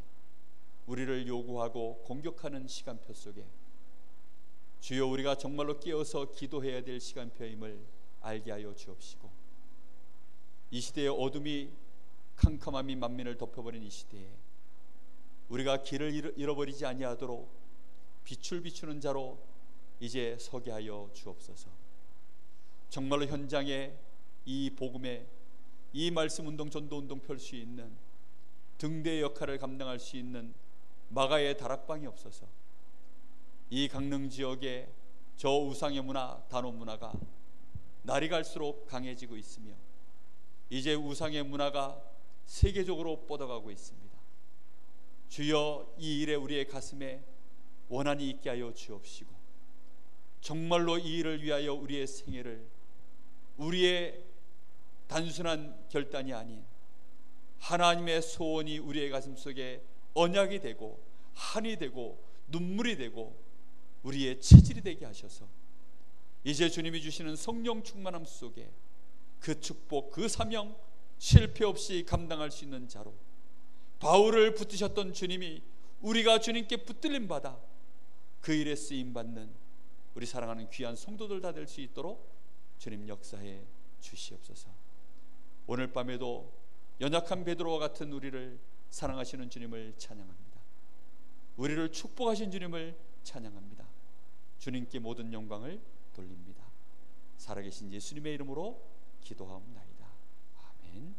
우리를 요구하고 공격하는 시간표 속에 주여 우리가 정말로 깨어서 기도해야 될 시간표임을 알게 하여 주옵시고 이 시대의 어둠이 캄캄함이 만민을 덮여버린 이 시대에 우리가 길을 잃어버리지 아니하도록 빛을 비추는 자로 이제 서게 하여 주옵소서. 정말로 현장에 이 복음에 이 말씀 운동 전도 운동 펼 수 있는 등대의 역할을 감당할 수 있는 마가의 다락방이 없어서 이 강릉 지역의 저 우상의 문화, 단원 문화가 날이 갈수록 강해지고 있으며 이제 우상의 문화가 세계적으로 뻗어가고 있습니다. 주여 이 일에 우리의 가슴에 원한이 있게 하여 주옵시고 정말로 이 일을 위하여 우리의 생애를 우리의 단순한 결단이 아닌 하나님의 소원이 우리의 가슴속에 언약이 되고 한이 되고 눈물이 되고 우리의 체질이 되게 하셔서 이제 주님이 주시는 성령 충만함 속에 그 축복 그 사명 실패 없이 감당할 수 있는 자로 바울을 붙드셨던 주님이 우리가 주님께 붙들림 받아 그 일에 쓰임받는 우리 사랑하는 귀한 성도들 다 될 수 있도록 주님 역사해 주시옵소서. 오늘 밤에도 연약한 베드로와 같은 우리를 사랑하시는 주님을 찬양합니다. 우리를 축복하신 주님을 찬양합니다. 주님께 모든 영광을 돌립니다. 살아계신 예수님의 이름으로 기도하옵나이다. 아멘.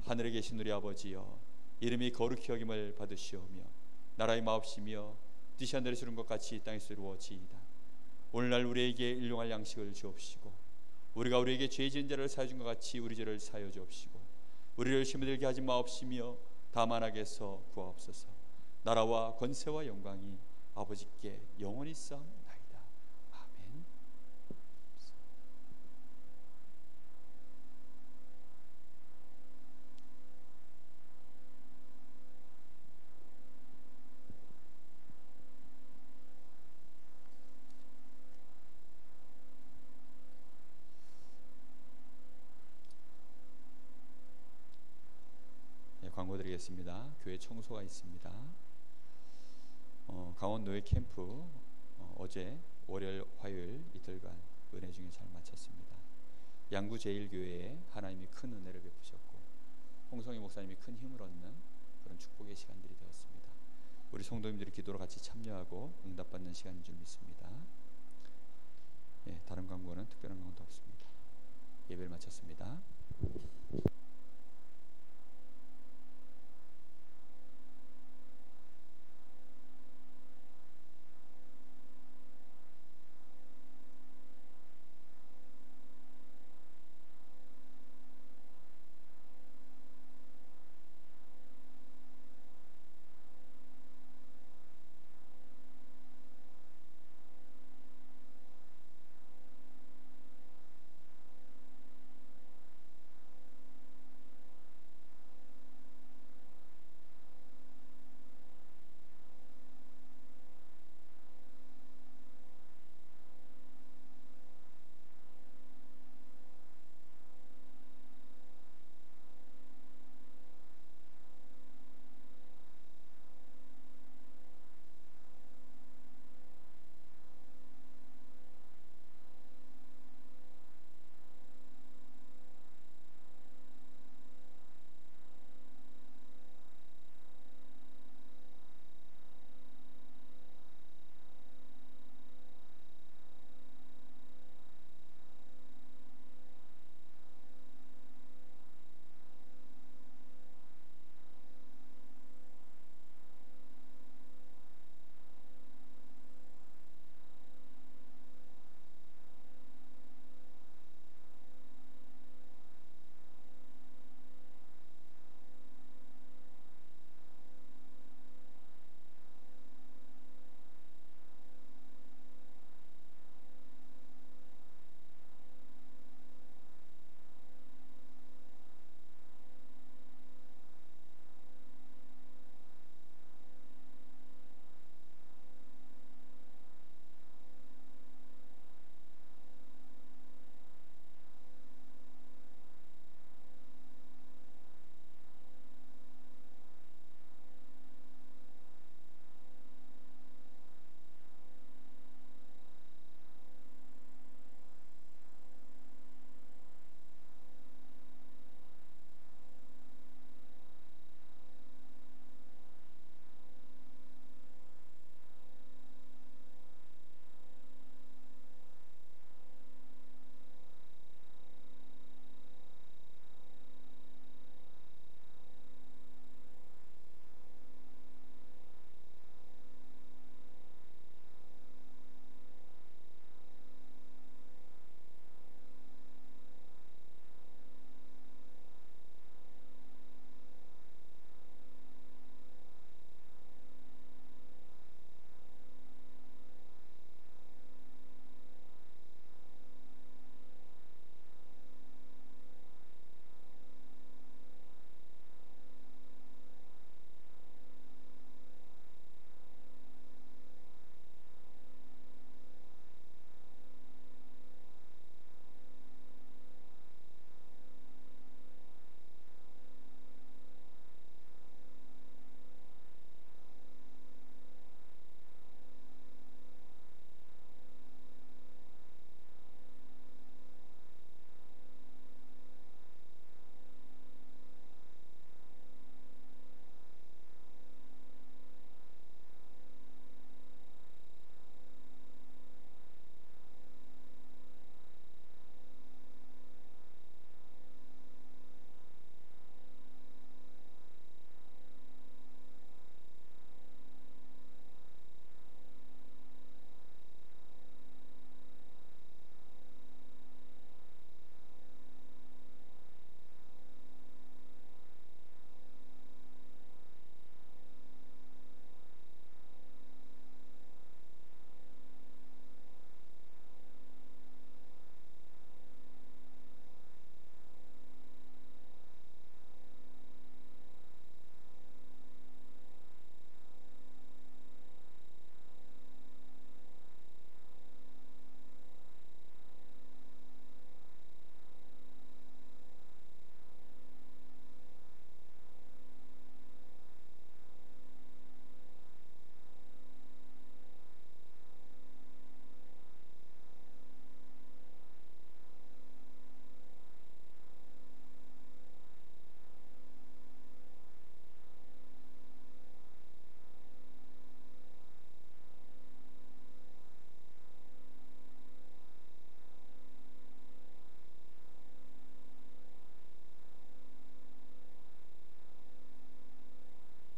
하늘에 계신 우리 아버지여 이름이 거룩히 여김을 받으시오며 나라의 마옵시며 뜻이 하늘에서 이룬 것 같이 이 땅에서 이루어지이다. 오늘날 우리에게 일용할 양식을 주옵시고 우리가 우리에게 죄 지은 자를 사하여 준 것 같이 우리 죄를 사하여 주옵시고 우리를 시험에 들게 하지 마옵시며 다만 악에서 구하옵소서. 나라와 권세와 영광이 아버지께 영원히 쌓옵나이다. 아멘. 광고 드리겠습니다. 교회 청소가 있습니다. 강원노예 캠프 어제 월요일 화요일 이틀간 은혜 중에 잘 마쳤습니다. 양구 제1교회에 하나님이 큰 은혜를 베푸셨고 홍성희 목사님이 큰 힘을 얻는 그런 축복의 시간들이 되었습니다. 우리 성도님들이 기도로 같이 참여하고 응답받는 시간인 줄 믿습니다. 다른 광고는 특별한 광고도 없습니다. 예배를 마쳤습니다.